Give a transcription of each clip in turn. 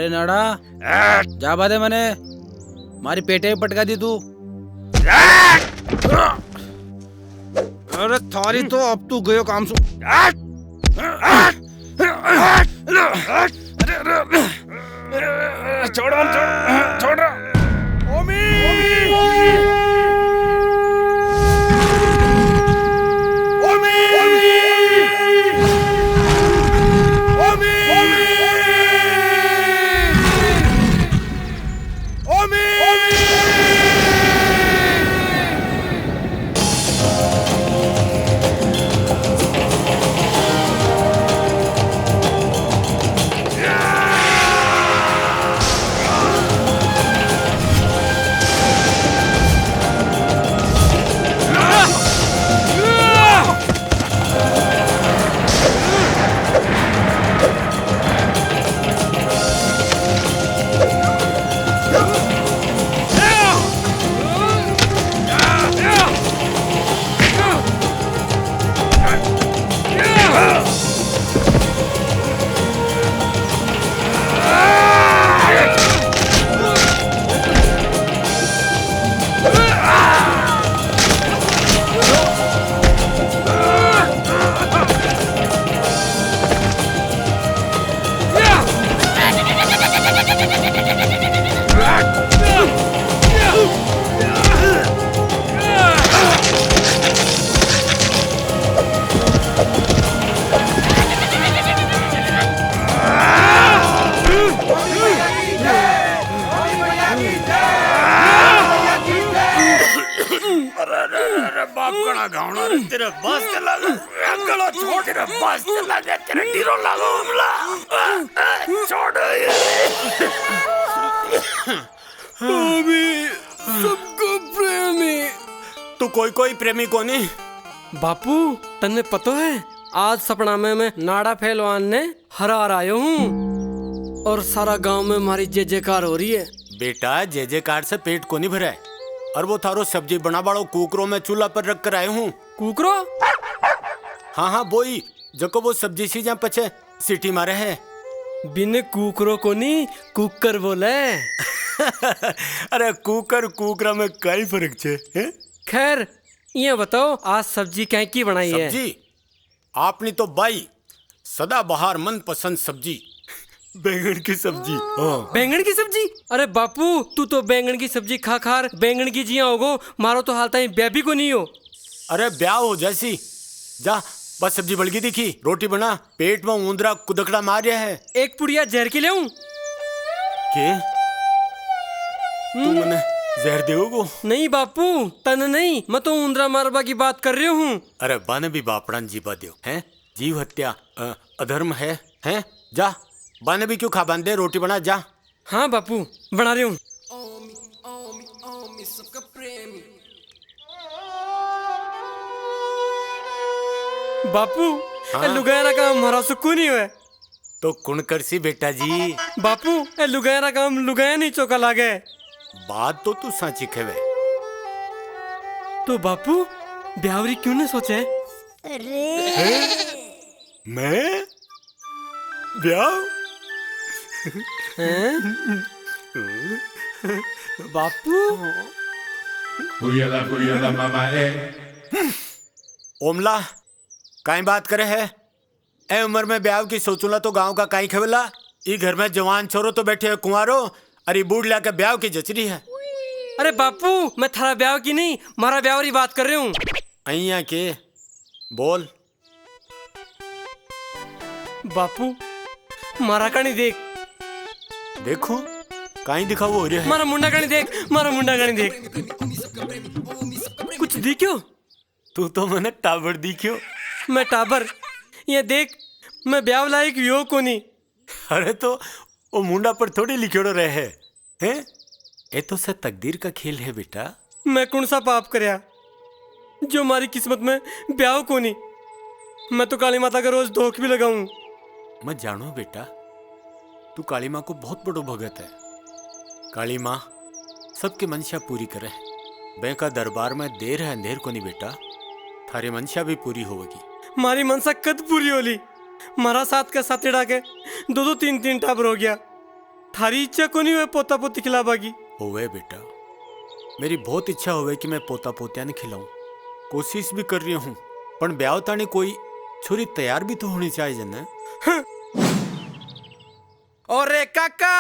अरे नाड़ा जा बादे मने मारी पेटे में पटका दी तू। अरे थारी तो अब तू गयो काम सु। छोड़ छोड़ ओमी तेरे बस चला गला छोड़ तेरे बस चला गया तेरे ढीरो लागो हमला छोड़ अभी सबको प्रेमी तू कोई प्रेमी कोनी बापू तन्ने पतो है आज सपना में मैं नाड़ा पहलवान ने हरा आयो हूँ और सारा गांव में हमारी जय जयकार हो रही है। बेटा जय जयकार से पेट कोनी भरा है और वो थारो सब्जी बना बाड़ो कुकरों में चूल्हा पर रख कर आए हूँ। कुकरो? हाँ बोई जको वो सब्जी सी जहाँ पचे सीटी मारे है। बिन कुकरो को नहीं कुकर बोले। अरे कुकरा में कई फर्क छे। खैर ये बताओ आज सब्जी क्या की बनाई है? सब्जी आपने तो बाई सदा बहार मन पसंद सब्जी बैंगन की सब्जी। बैंगन की सब्जी? अरे बापू तू तो बैंगन की सब्जी खा खार बैंगन की जिया होगो मारो तो हालता ही ब्याह भी को नहीं हो। अरे ब्याह हो जैसी जा बस सब्जी बलगी दिखी रोटी बना पेट में ऊंदरा कुदकड़ा मार रहा है। एक पुड़िया जहर की ले के तू मने जहर देओगो? नहीं बापू तन नहीं मैं तो ऊंदरा मारबा की बात कर रही हूँ। अरे बाने भी बापड़ा जीवा दो है जीव हत्या अधर्म है जा बाने भी क्यों खा बांधे रोटी बना जा। हाँ बापू बना रही हूँ। बापू हाँ? लुगायरा काम हमारा सुकून ही है तो कुण करसी बेटा जी। बापू लुगायरा काम लुगाया नहीं चौका लागे। बात तो तू साची खेवे तो बापू ब्यावरी क्यों ने सोचे? अरे मैं ब्याह बापू ओमला काई बात करे है ए उम्र में ब्याह की सोचूला तो गांव का काई खेवला ई घर में जवान छोरो तो बैठे कुंवारो अरे बूढ़ लाके ब्याह की जचरी है। अरे बापू मैं थारा ब्याह की नहीं मारा ब्याह की बात कर रही हूँ। अइया के बोल बापू मारा कणी देख देखो काई दिखा वो हो रहा है। मारा मुंडा कणी देख मारा मुंडा कणी देख कुछ दिखो तू तो मैंने टाबर दिखियो। मैं टाबर ये देख मैं ब्याह लायक यो को नहीं। अरे तो वो मुंडा पर थोड़ी लिखियोड़ो रहे हैं ये तो से तकदीर का खेल है बेटा। मैं कौन सा पाप करया जो हमारी किस्मत में ब्याह को नहीं। मैं तो काली माता का रोज धोख भी लगाऊं। मैं जानो बेटा तू काली माँ को बहुत बड़ो भगत है। काली माँ सबके मंशा पूरी करे। बेका दरबार में देर है अंधेर को नहीं बेटा थारी मंशा भी पूरी होगी। मारी मनसा कद पूरी होली मारा साथ का साथ चिड़ा के दो तीन टाबर हो गया। थारी इच्छा को नहीं हुए पोता पोती खिलाबा की? होवे बेटा, मेरी बहुत इच्छा होवे कि मैं पोता पोतिया ने खिलाऊं। कोशिश भी कर रही हूँ, पर ब्याह ताने कोई छोरी तैयार भी तो होनी चाहिए ना। ओ रे काका,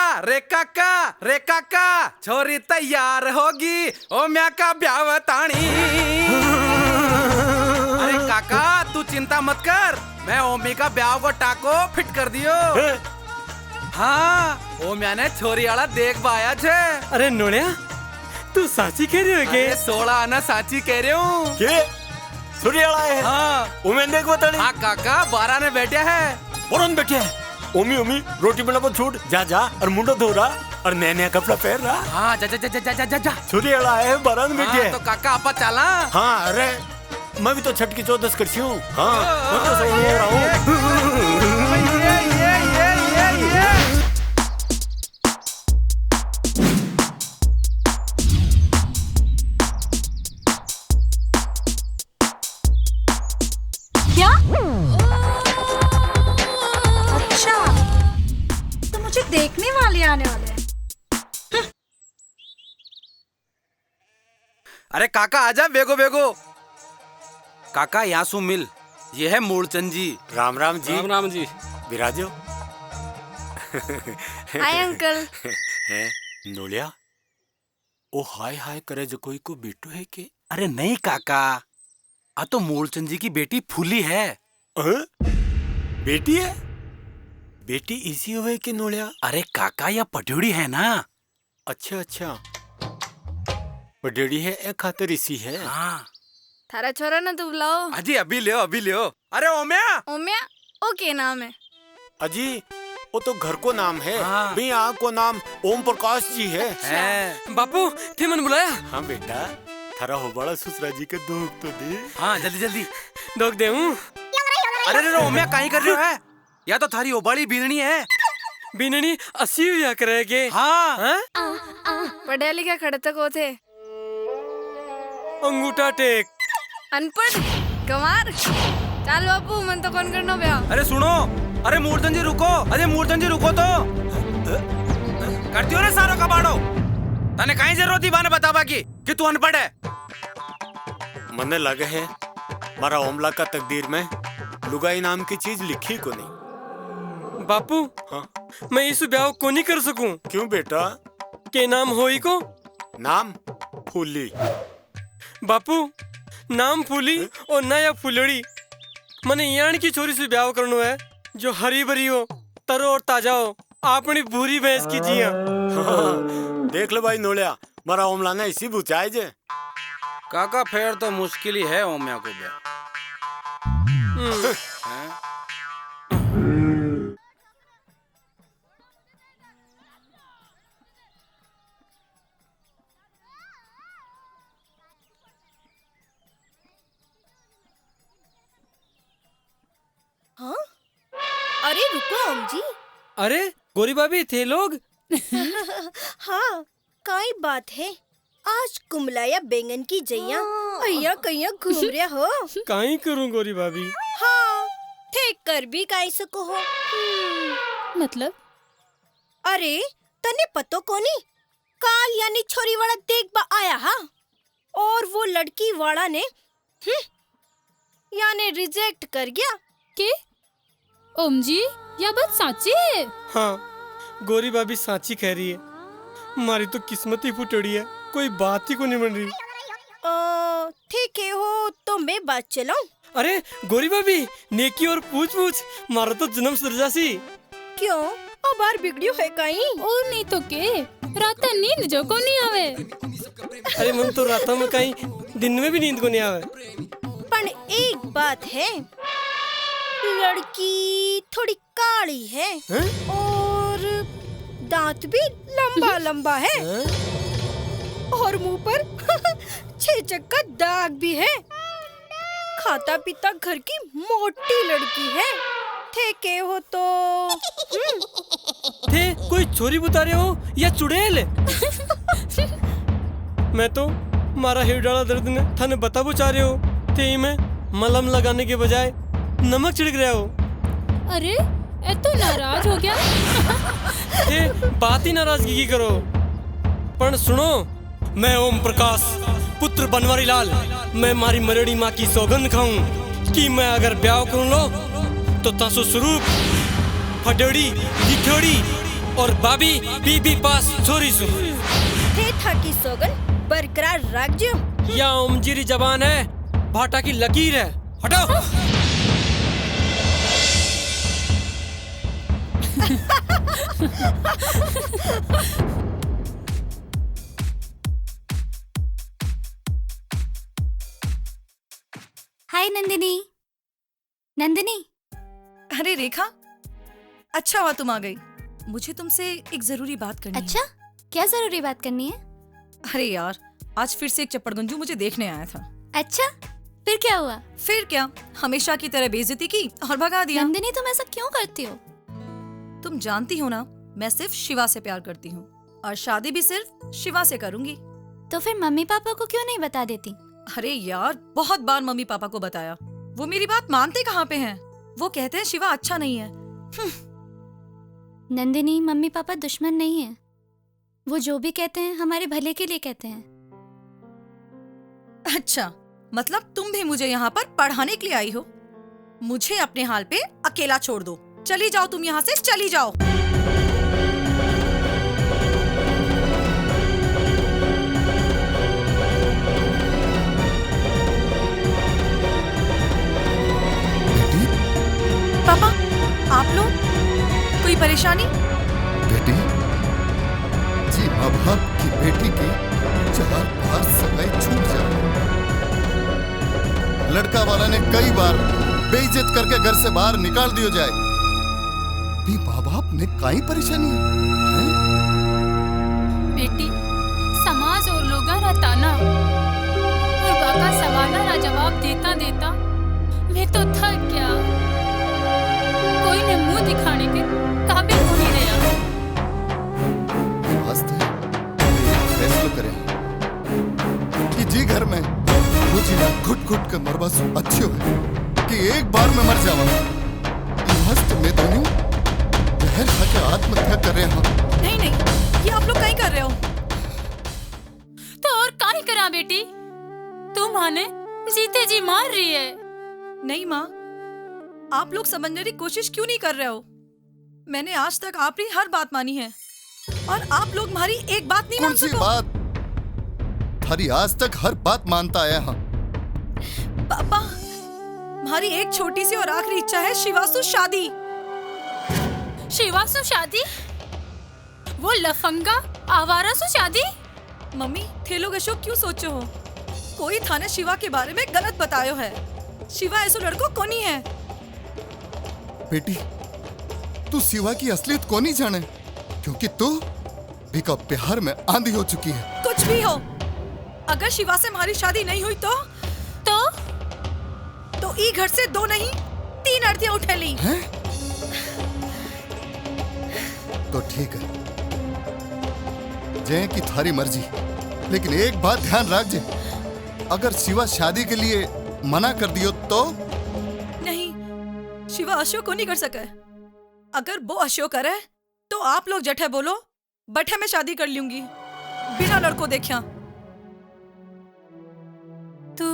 छोरी तैयार होगी, ओ म्या का ब्याह ताणी। अरे काका तू चिंता मत कर, मैं ओमी का ब्याह को टाको फिट कर दियो। हाँ, ओम्या ने छोरी वाला देख पाया छे। अरे नोड़िया, तू साची कह रही हो के? 16 आना साची कह रही हूँ। के छोरी वाला है? हाँ ओमे देख बतानी। हाँ काका, 12 ने बैठा है। बोरन बैठे ओमी रोटी बनाबो छूट जा और मुंडो धो रहा और नया नया कपड़ा पहन रहा। हाँ जा। छोरी वाला है, बरन बैठे। हाँ, तो काका आपा चला। हाँ अरे मैं भी तो छठ की 14 करती हूँ। हाँ मैं तो सो रहा हूँ। क्या? अच्छा, तो मुझे देखने वाले आने वाले हैं। अरे काका आजा, बेगो। काका यहाँ सु मिल, ये है मूलचंद जी। राम राम जी। राम जी। विराजो। Hi uncle. है नोलिया, ओ हाय करे जो कोई को बेटो है के? अरे नहीं काका, आ तो मूलचंद जी की बेटी फूली है। बेटी है? बेटी इसी हुए कि नोलिया? अरे काका यह पटोड़ी है ना। अच्छा पडेड़ी है ए खातर इसी है। हाँ थारा छोरा ना तू बुलाओ। अजी अभी लियो। अरे ओम्या। ओम्या ओके नाम है। अजी वो तो घर को नाम है। हाँ। भी यहाँ को नाम ओम प्रकाश जी है। बापू थे मन बुलाया? हाँ बेटा, थारा हो बड़ा ससुरा जी के दोग तो दे। हाँ जल्दी। दोग दे हूँ। अरे ओम्या कहीं कर रहे हो है? या तो थारी ओबाड़ी बीननी है। बिननी 80 हुआ करेगे। हाँ पढ़े लिखे खड़े तक हो थे। अंगूठा टेक। अनपढ़ गंवार। चल बापू मन तो कौन करना ब्याह। अरे सुनो, अरे मूलचंद जी रुको। अरे मूलचंद जी रुको तो करती हो ना सारो कबाड़ो। तने कहीं जरूरत ही बाने बतावा की कि तू अनपढ़ है। मने लगे है मारा ओमला का तकदीर में लुगाई नाम की चीज लिखी को नहीं। बापू हाँ? मैं इस ब्याह को नहीं कर सकूं। क्यों बेटा? के नाम होई को? नाम फूली। बापू नाम फूली और नया फुलड़ी। मने यान की छोरी से ब्याह करनो है जो हरी भरी हो, तरो और ताजा हो, अपनी भूरी भैंस की जिया। देख लो भाई नोलिया, मारा ओमला ने इसी बुचाए जे। काका फेर तो मुश्किल ही है ओम्या को ब्याह। हाँ? अरे रुको ओम जी। अरे गोरी भाभी थे लोग? हाँ काई बात है, आज कुमला या बैंगन की जइया भैया कहीं घूम रहे हो। काई करूं गोरी भाभी? हाँ थे कर भी काई सको हो। मतलब? अरे तने पतो कोनी, काल यानी छोरी वाला देख बा आया हा, और वो लड़की वाला ने यानी रिजेक्ट कर गया के? ओम जी यह बात साची है? हाँ गोरी भाभी साची कह रही है। हमारी तो किस्मत ही फुटड़ी है, कोई बात ही को नहीं बन रही। ठीक है हो तो मैं बात चलाऊं। अरे गोरी भाभी नेकी और पूछ मारा तो जन्म सरजासी। क्यों अब बार बिगड़ियो है कहीं? और नहीं तो के रात नींद जो को नहीं आवे। अरे मन तो रात में कहीं दिन में भी नींद को नहीं आवे। पर एक बात है, लड़की थोड़ी काली है और दांत भी लंबा लंबा है और मुंह पर 6 चक्का दाग भी है। खाता पीता घर की मोटी लड़की है। थे के हो तो थे कोई छोरी बुता रहे हो या चुड़ैल? मैं तो मारा हिरडाला दर्द ने थाने बता बुचा रहे हो थे में मलहम लगाने के बजाय नमक छिड़क रहे हो। अरे ए तो नाराज हो गया। ये बात ही नाराजगी की करो। पण सुनो, मैं ओम प्रकाश पुत्र बनवारी लाल, मैं मारी मरेड़ी माँ की सौगंध खाऊं कि मैं अगर ब्याह करूं लो तो तासो स्वरूप फटोड़ी दिखोड़ी और बाबी बीबी पास छोरी सु थे था की सौगन बरकरार रख जो। या ओमजीरी जबान है, भाटा की लकीर है। हटो। हाय नंदिनी। नंदिनी, अरे रेखा, अच्छा हुआ तुम आ गई। मुझे तुमसे एक जरूरी बात करनी अच्छा क्या जरूरी बात करनी है? है। अरे यार, आज फिर से एक चप्पड़गंजू मुझे देखने आया था। अच्छा फिर क्या हुआ? फिर क्या, हमेशा की तरह बेइज्जती की और भगा दिया। नंदिनी तुम ऐसा क्यों करती हो? तुम जानती हो ना, मैं सिर्फ शिवा से प्यार करती हूँ और शादी भी सिर्फ शिवा से करूंगी। तो फिर मम्मी पापा को क्यों नहीं बता देती? अरे यार, बहुत बार मम्मी पापा को बताया, वो मेरी बात मानते कहाँ पे हैं। वो कहते हैं शिवा अच्छा नहीं है। नंदिनी, मम्मी पापा दुश्मन नहीं है, वो जो भी कहते हैं हमारे भले के लिए कहते हैं। अच्छा, मतलब तुम भी मुझे यहाँ पर पढ़ाने के लिए आई हो? मुझे अपने हाल पे अकेला छोड़ दो। चली जाओ, तुम यहाँ से चली जाओ। पापा, आप लोग कोई परेशानी? बेटी जी, माँ बाप की बेटी की 4 बार सगाई छूट जाए। लड़का वाला ने कई बार बेइज्जत करके घर से बाहर निकाल दियो जाए, भी माँ बाप ने काई परेशानी है? बेटी, समाज और लोगा रा ताना और बाका सवाला रा जवाब देता देता मैं तो थक गया। कोई ने मुंह दिखाने के काबिल हो नहीं रहा। फैसला करें कि जी घर में मुझे घुट घुट के मरबा सु अच्छे हो कि एक बार में मर जावा। मस्त में दोनों जहर खा के आत्महत्या कर रहे हैं। नहीं नहीं, ये आप लोग कहीं कर रहे हो। तो और काहे करा बेटी, तू माने जीते जी मार रही है। नहीं माँ, आप लोग समझने की कोशिश क्यों नहीं कर रहे हो? मैंने आज तक आपकी हर बात मानी है और आप लोग हमारी एक बात नहीं मान कौन सी सको। बात? थारी आज तक हर बात मानता आया हाँ। पापा, हमारी एक छोटी सी और आखिरी इच्छा है शिवासु शादी। शिवासु शादी? वो लफंगा आवारा सु शादी? मम्मी, थे लोग अशोक क्यों सोचो हो? कोई थाने शिवा के बारे में गलत बतायो है। शिवा ऐसो लड़को कोनी है। बेटी, तू शिवा की असलियत को नहीं जाने, क्योंकि तू भी का प्यार में आंधी हो चुकी है। कुछ भी हो, अगर शिवा से हमारी शादी नहीं हुई तो ई घर से 2 नहीं 3 अर्थी उठे ली। हैं? तो ठीक है, जय की थारी मर्जी, लेकिन एक बात ध्यान रख जे, अगर शिवा शादी के लिए मना कर दियो तो? नहीं, शिवा अशोक को नहीं कर सका है। अगर वो अशोक करे तो आप लोग जठे बोलो, बठे में शादी कर लूंगी बिना लड़को देखा। तू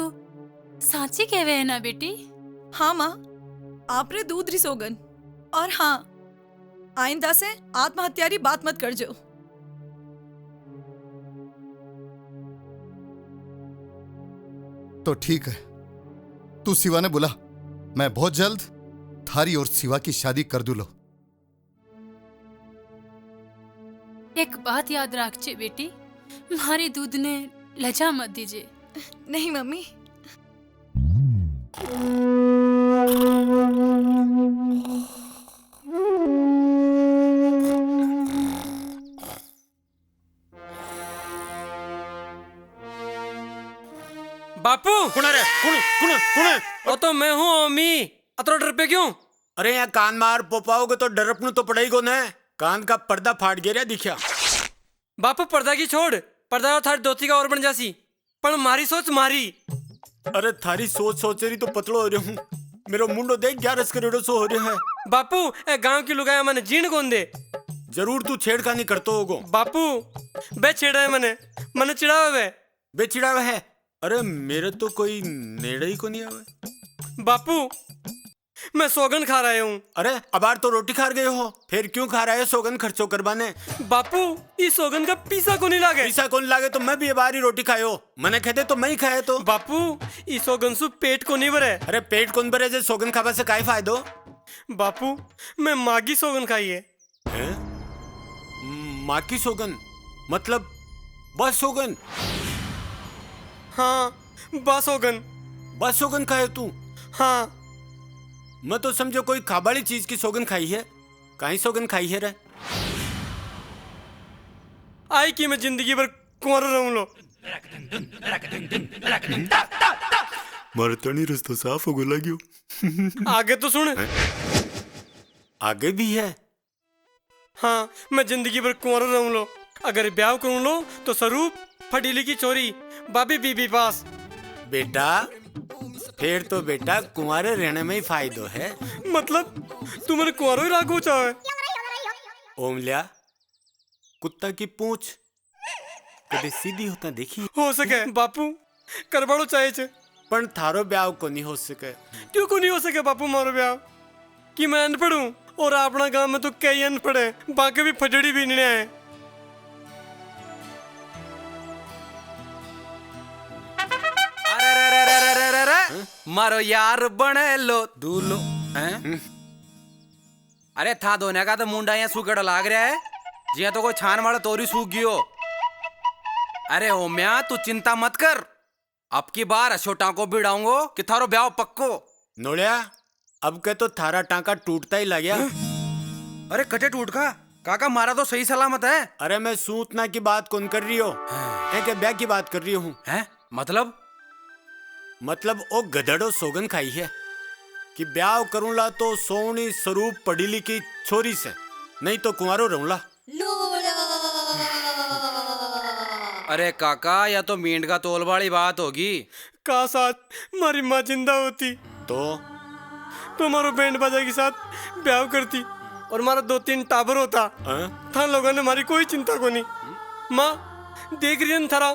साची कहवे है ना बेटी? हाँ माँ, आपरे दूध री सोगन। और हाँ, आइंदा से आत्महत्यारी बात मत कर जो। तो ठीक है, तू शिवा ने बुला, मैं बहुत जल्द थारी और शिवा की शादी कर दूलो। एक बात याद रखचे बेटी, हमारे दूध ने लजा मत दीजिए। नहीं मम्मी। बापू, कुण रे, कुण वो तो मैं हूँ अम्मी। अतरो डर पे क्यों? अरे यहाँ कान मार पोपाओगे तो डरपनु तो पड़ेगा ना। कान का पर्दा फाट गया दिखा। बापू पर्दा की छोड़, पर्दा थारी धोती का और बन जासी, पर मारी सोच मारी। अरे थारी सोच सोच रही तो पतलो हो रहा हूँ। मेरा मुंडो देख 11 करोड़ सो हो रहा है। बापू, ए गांव की लुगाया मैंने जीण कौन दे? जरूर तू छेड़खानी करतो होगो। बापू बे छेड़ा है मैंने चिढ़ावा वे। बे चिढ़ावा है? अरे मेरे तो कोई नेड़े ही को नहीं आवे। बापू मैं सोगन खा रहा हूँ। अरे अबार तो रोटी खा गए हो, फिर क्यों खा रहे हो सोगन खर्चो करवाने? बापू इस सोगन का पीसा को नहीं लागे। पीसा कौन लागे? तो मैं भी अबार ही रोटी खायो, मैंने कहते तो मैं ही खाए तो। बापू इस सोगन सु पेट को नहीं भरे। अरे पेट कौन भरे जे सोगन खावा से काय फायदो? बापू मैं मागी सोगन खाई है। माँ की सोगन मतलब बस सोगन? हाँ बस सोगन। बस सोगन खाए तू? हाँ। मैं तो समझो कोई खाबाड़ी चीज की सोगन खाई है। काई सोगन खाई है रे? आई कि मैं जिंदगी भर कुंवर रहूं लो। मरतनी रस्तो साफ हो लग्यो। आगे तो सुन। आगे भी है? हाँ मैं जिंदगी भर कुंवर रहूं लो। अगर ब्याह करूं लो तो स्वरूप फटीली की चोरी बाबी बीबी पास। बेटा फिर तो बेटा कुंवारे रहने में ही फायदो है। मतलब तू मेरे कुंवारो ही राखो चाहे? ओमलिया कुत्ता की पूंछ कदे सीधी होता देखी? हो सके बापू करवाड़ो चाहे छे। पण थारो ब्याह को नहीं हो सके। क्यों को नहीं हो सके बापू मारो ब्याह? कि मैं अनपढ़ हूँ और अपना गांव में तो कई अनपढ़ है, बाकी भी फटड़ी भी नहीं है। मारो यार बने लो दूलो हैं? अरे था धोने का तो मुंडा यहाँ सूखड़ा लाग रहा है जिया तो कोई छान वाला तोरी सूख गयो। अरे ओम्या तू चिंता मत कर, अब की बार अशोटा को भिड़ाऊंगो कि थारो ब्याह पक्को। नोलिया अब के तो थारा टांका टूटता ही लग गया। अरे कटे टूट का काका मारा तो सही सलामत है। अरे मैं सूतना की बात कौन कर रही हो, क्या ब्याह की बात कर रही हूँ। मतलब ओ गधड़ो सोगन खाई है कि ब्याह करूंला तो सोनी स्वरूप पढ़ी की छोरी से, नहीं तो कुंवारो रहूंला। अरे काका या तो मींड का तोल वाली बात होगी। का साथ मारी माँ जिंदा होती तो मारो बैंड बाजा के साथ ब्याह करती और मारा 2-3 टाबर होता। था लोगों ने मारी कोई चिंता को नहीं। माँ देख रही थारा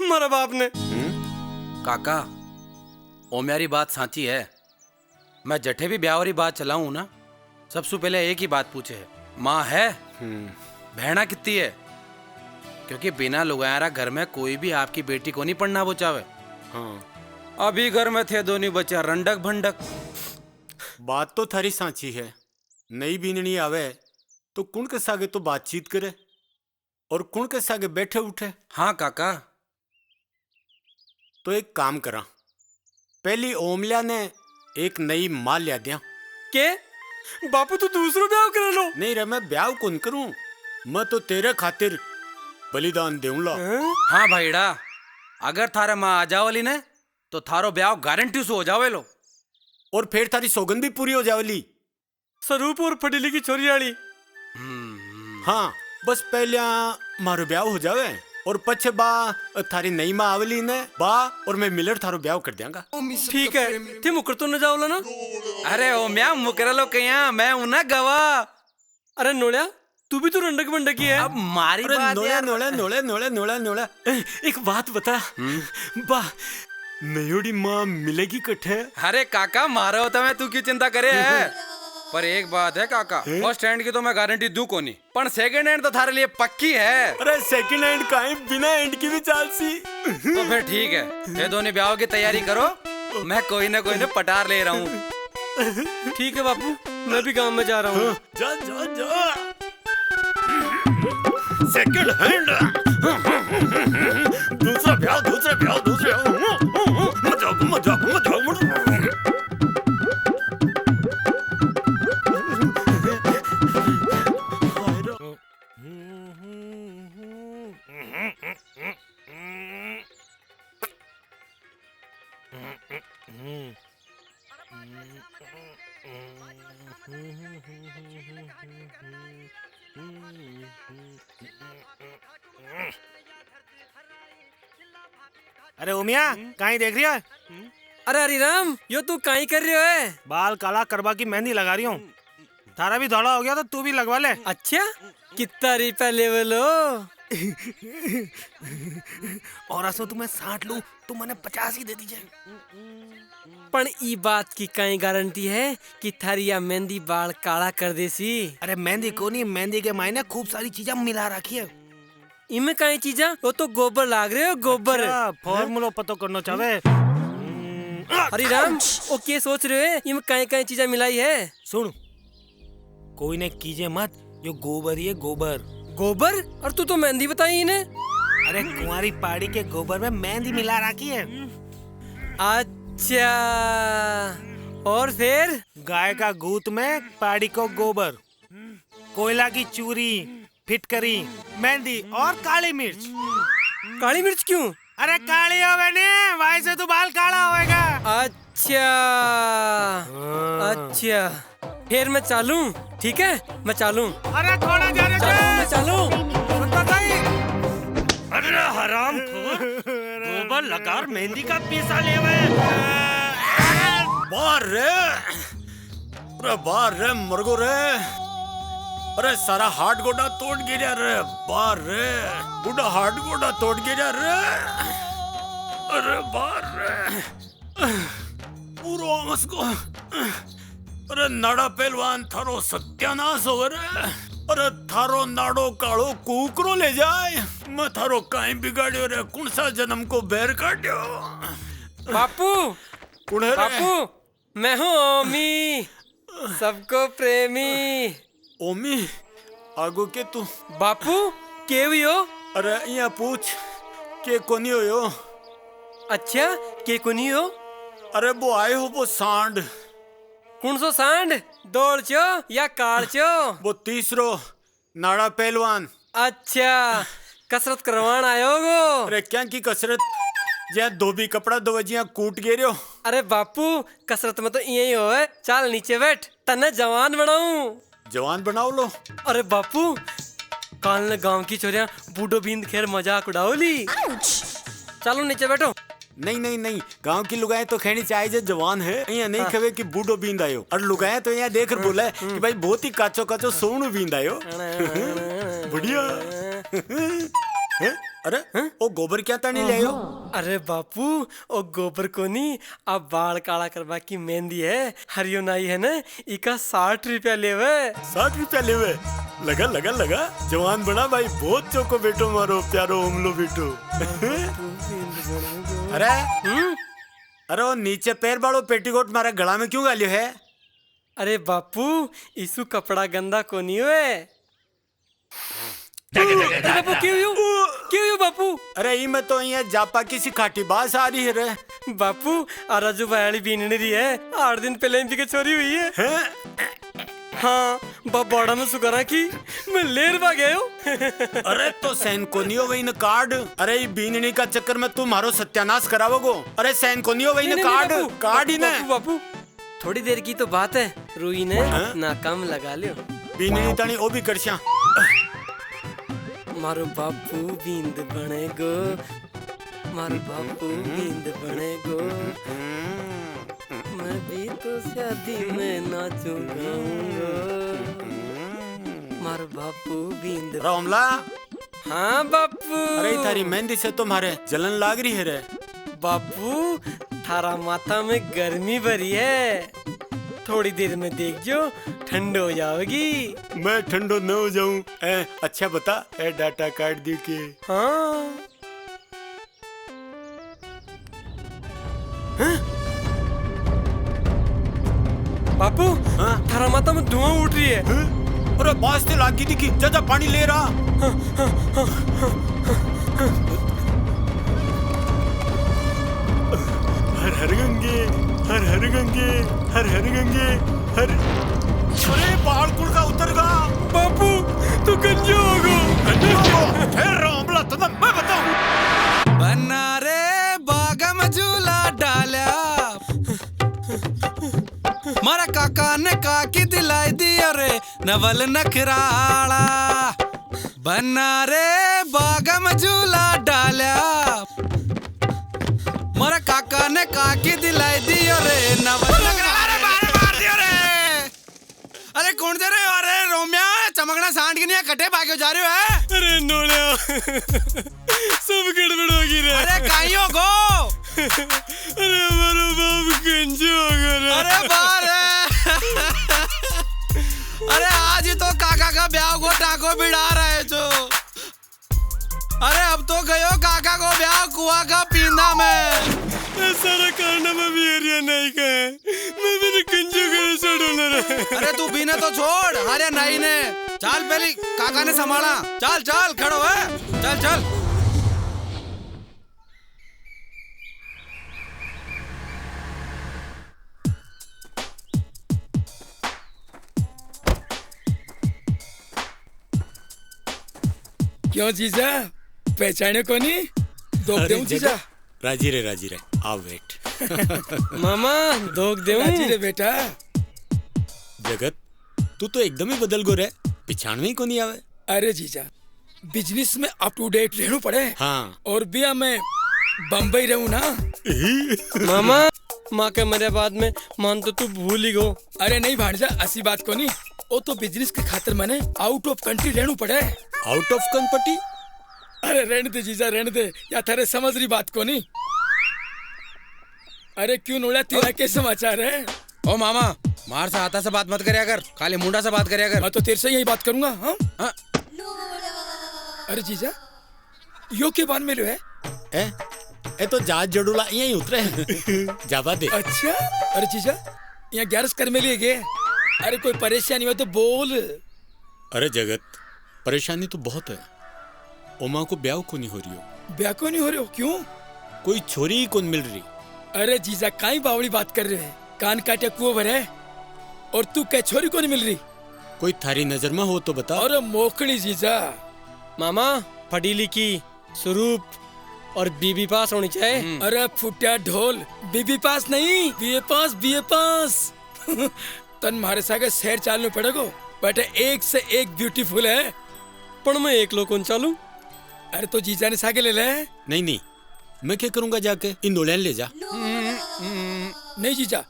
मारा बाप ने। काका ओ मेरी बात साची है। मैं जठे भी ब्याह वाली बात चलाऊं ना, सबसे पहले एक ही बात पूछे है, माँ है बहना कितनी है? क्योंकि बिना लुगायारा घर में कोई भी आपकी बेटी को नहीं पढ़ना वो चाहे। अभी घर में थे दोनों बच्चा रंडक भंडक। बात तो थारी साची है, नई बीननी आवे तो कुण के सागे तो बातचीत करे और कुण के सागे बैठे उठे। हाँ काका तो एक काम करा, पहली ओमलिया ने एक नई माँ लिया दिया। के बापू तू दूसरो ब्याह कर लो? नहीं रे मैं ब्याह कौन करूं, मैं तो तेरे खातिर बलिदान देऊंला। हाँ भाईड़ा अगर थारा माँ आ जावली ने तो थारो ब्याह गारंटी से हो जावे लो और फिर थारी सौगंध भी पूरी हो जावली। स्वरूप और फटीली की छोरी वाली। हाँ बस पहले मारो ब्याह हो जावे और पछे बा थारी नई माँ आवली ने बा और मैं मिलर थारो ब्याह कर दियांगा। ठीक है थे मुकर तो न जाओला ना? अरे ओ मैं मुकरा लो कया मैं उना गवा। अरे नोलिया तू भी तो रंडक बंडकी है। अब मारी बात नोला नोला नोला नोला नोला नोला एक बात बता बा नयोड़ी माँ मिलेगी कट्ठे? अरे काका मारा होता मैं तू क्यों चिंता करे है। पर एक बात है काका, फर्स्ट हैंड की तो मैं गारंटी दूं कोनी, पर सेकंड हैंड तो थारे लिए पक्की है। अरे सेकंड हैंड काहे बिना हैंड की भी चालसी। तो फिर ठीक है, ये दोनों ब्याह की तैयारी करो, मैं कोई ना पटार ले रहा हूँ। ठीक है बापू मैं भी काम में जा रहा हूँ। जा जा जा। सेकंड हैंड दूसरा ब्याह मजाक। अरे ओमिया कहीं देख रही है? अरे हरिराम यो तू काई कर रही है? बाल काला करवा की मेहंदी लगा रही हूँ। तारा भी धौला हो गया तो तू भी लगवा ले। अच्छा कितना रुपया लेवल हो? और असो तुम्हें 60 लूं तो मैंने 50 ही दे दीजिए। पण ई बात की कई गारंटी है कि थारिया मेहंदी बाल काला कर देसी? अरे मेहंदी को नहीं, मेहंदी के मायने खूब सारी चीजें मिला रखी है। इनमें कई चीजा वो तो गोबर लाग रहे हो, गोबर। फॉर्मूला पता करना चाहे। हरी राम वो क्या सोच रहे हो? इनमें कई कई चीजा मिलाई है। सुन, कोई ने कीजिए मत, यो गोबर ही है, गोबर। गोबर? और तू तो मेहंदी बताई इन्हें। अरे कुंवारी पहाड़ी के गोबर में मेहंदी मिला रखी है। अच्छा, और फिर? गाय का गूत में पहाड़ी को गोबर, कोयला की चूरी, फिटकरी, मेहंदी और काली मिर्च। काली मिर्च क्यों? अरे काली हो बने, वहीं से तो बाल काला होएगा। अच्छा अच्छा, फिर मैं चालूं? ठीक है मैं चालूं। अरे थोड़ा जाने दे। मैं चालूं। अरे हराम गोबर लगा मेहंदी का पैसा ले बाहर रे, अरे बाहर रे मरगो रे, अरे सारा हाथ गोडा तोड़ गिरा रे, बाहर रे बूढ़ा हाथ गोडा तोड़ गिरा रे, अरे बाहर रे पूरा मस्को, अरे नाड़ा पहलवान थारो सत्यानाश हो रे, अरे थारो नाड़ो काड़ो कुकरो ले जाए, मैं थारो काई बिगाड़ियो रे, कौन सा जन्म को बैर काट्यो। बापू कुड़े रे? बापू मैं हूँ ओमी, सबको प्रेमी। ओमी आगो के तू? बापू के भी हो? अरे यहाँ पूछ के कोनी हो यो? अच्छा के कोनी हो? अरे वो आए हो वो सांड। कौन सो सांड? दौड़ चो या कार चो? वो तीसरो नाड़ा पहलवान। अच्छा कसरत करवान आयो गो? अरे क्या की कसरत, जहाँ धोबी कपड़ा दो वजिया कूट गे रहो। अरे बापू कसरत में तो यही हो है, चल नीचे बैठ तन्ने जवान बनाऊं। जवान बनाओ लो। अरे बापू काल ने गांव की छोरियां बूढ़ो बींद खेर मजाक उड़ाओ ली। चलो नीचे बैठो। नहीं नहीं नहीं, गांव की लुगाएं तो खेनी चाहिए जो जवान है, यहाँ नहीं खवे कि बूढ़ो बींद आयो। और लुगाएं तो यहाँ देख बोला है कि भाई बहुत ही काचो काचो सोनू बींद आयो। बढ़िया। अरे ओ गोबर क्या तानी ले आयो? अरे बापू ओ गोबर को नहीं, अब बाल काला करवा की मेहंदी है, हरियो नाई है ना, इका 60 रुपया लेवे। 60 रुपया लेवे? लगा लगा लगा, जवान बना भाई, बहुत चौको बेटो मारो प्यारो ओमलो बेटो। अरे अरे वो नीचे पैर बाड़ो पेटीकोट मारा गला में क्यों गालियो है? अरे बापू इसु कपड़ा गंदा को नहीं हुए। बापू क्यों यू बापू? अरे ई में तो यहाँ जापा किसी खाटी बास आ रही है रे। बापू आराजू भाई बीनने रही है, 8 दिन पहले इनकी छोरी हुई है। हाँ बड़ा में सुकरा की मैं लेर पा गया हूँ। अरे तो सैन कोनियो वही न कार्ड। अरे बीननी का चक्कर में तुम मारो सत्यानाश करावोगो। अरे सैन कोनियो वही न कार्ड ही न। बापू थोड़ी देर की तो बात है, रुई ने नाकाम लगा लियो। बीननी तानी ओ भी करशा। मारो बापू बींद बनेगो, मारो बापू बींद बनेगो, मैं भी तो शादी में नाचूं गाऊंगा, मारो बापू बींद। रामला। हाँ बापू। अरे थारी मेहंदी से तुम्हारे जलन लाग रही है रे। बापू थारा माथा में गर्मी भरी है, थोड़ी देर में देख जो ठंडो हो जाओगी। मैं ठंडो न हो जाऊं? अच्छा बता, डाटा काट दी के। हाँ बापू थारा माथा में धुआं उठ रही है। अरे बास ते लागी दिखी, जा पानी ले रहा। हर हर गंगे, हर हर गंगे, हर हर गंगे, हर। अरे बाल कुल का उतर गा। बापू तू गंजो होगो। ठहर रहा हमला तो मैं बताऊं। बना रे बागम झूला डाला, मारा काका ने काकी दिलाई दी अरे नवल नखराला। बना रे बागम झूला डाला, मारा काका ने काकी दिलाई दी अरे नवल नखराला। अरे मार दियो रे। अरे कौन दे रे? में सांड के नहीं कटे भागे जा रहे हो है? अरे नोड़िया सब गड़बड़ होगी रे। अरे काइयो को अरे हमारा बाप गंजे हो गया। अरे बार है अरे आज ही तो काका का ब्याह को टाको बिड़ा रहे जो। अरे अब तो गयो काका को ब्याह कुआ का पींदा में। सारा कारनामा भी एरिया नहीं का है। मैं मेरे गंजे को ऐसे डोला रहा। अरे तू बीने तो छोड़, अरे नहीं ने चल पहले काका ने संभाला। चल चल खड़ो है, चल चल। क्यों जीजा पहचाने को नहीं? दो दूं जीजा। राजी रे आओ वेट। मामा दोग देऊं? राजी रे बेटा। जगत तू तो एकदम ही बदल गो रे, पिछाण में ही को नहीं आवे। अरे जीजा बिजनेस में अप टू डेट रहना पड़े। हाँ और बिया मैं बम्बई रहूं ना। मामा माँ के मरे बाद में मान तो तू भूल ही गो। अरे नहीं भांजा ऐसी बात को नहीं, वो तो बिजनेस के खातिर मैंने आउट ऑफ कंट्री रहना पड़े। आउट ऑफ कंपटी? अरे रहने दे जीजा रहने दे, या थारे समझ रही बात को नहीं। अरे क्यों नोड़ा तेरा क्या समाचार है? ओ मामा मार से हाथा से बात मत करिया कर, खाली मुंडा से बात करिया कर। मैं तो तेरे से यही बात करूंगा। हाँ? अरे जीजा यो के बान में लो है? ए तो जहाज जड़ूला यहीं उतरे जावा दे। अच्छा अरे जीजा यहाँ 11 कर में लिए गए। अरे कोई परेशानी हो तो बोल। अरे जगत परेशानी तो बहुत है। ओमा को ब्याह को नहीं हो रही हो। ब्याह को नहीं हो रहे हो? क्यों? कोई छोरी ही कौन मिल रही। अरे जीजा काई बावड़ी बात कर रहे हैं, कान काटे कुओं भर है। और तू क्या छोरी को नहीं मिल रही? कोई थारी नजर में हो तो बता। अरे मोकड़ी जीजा। मामा पढ़ी लिखी स्वरूप और बीबी पास होनी चाहिए। अरे फुटिया ढोल, बीबी पास नहीं बीए पास तन मारे सागे शहर चालू पड़ेगो बेटे, एक से एक ब्यूटीफुल है। पर मैं एक लोग कौन चालू? अरे तो जीजा ने सागे ले ले। नहीं मैं क्या करूंगा, जाके इन दोड़ियां ले जा। नहीं जीजा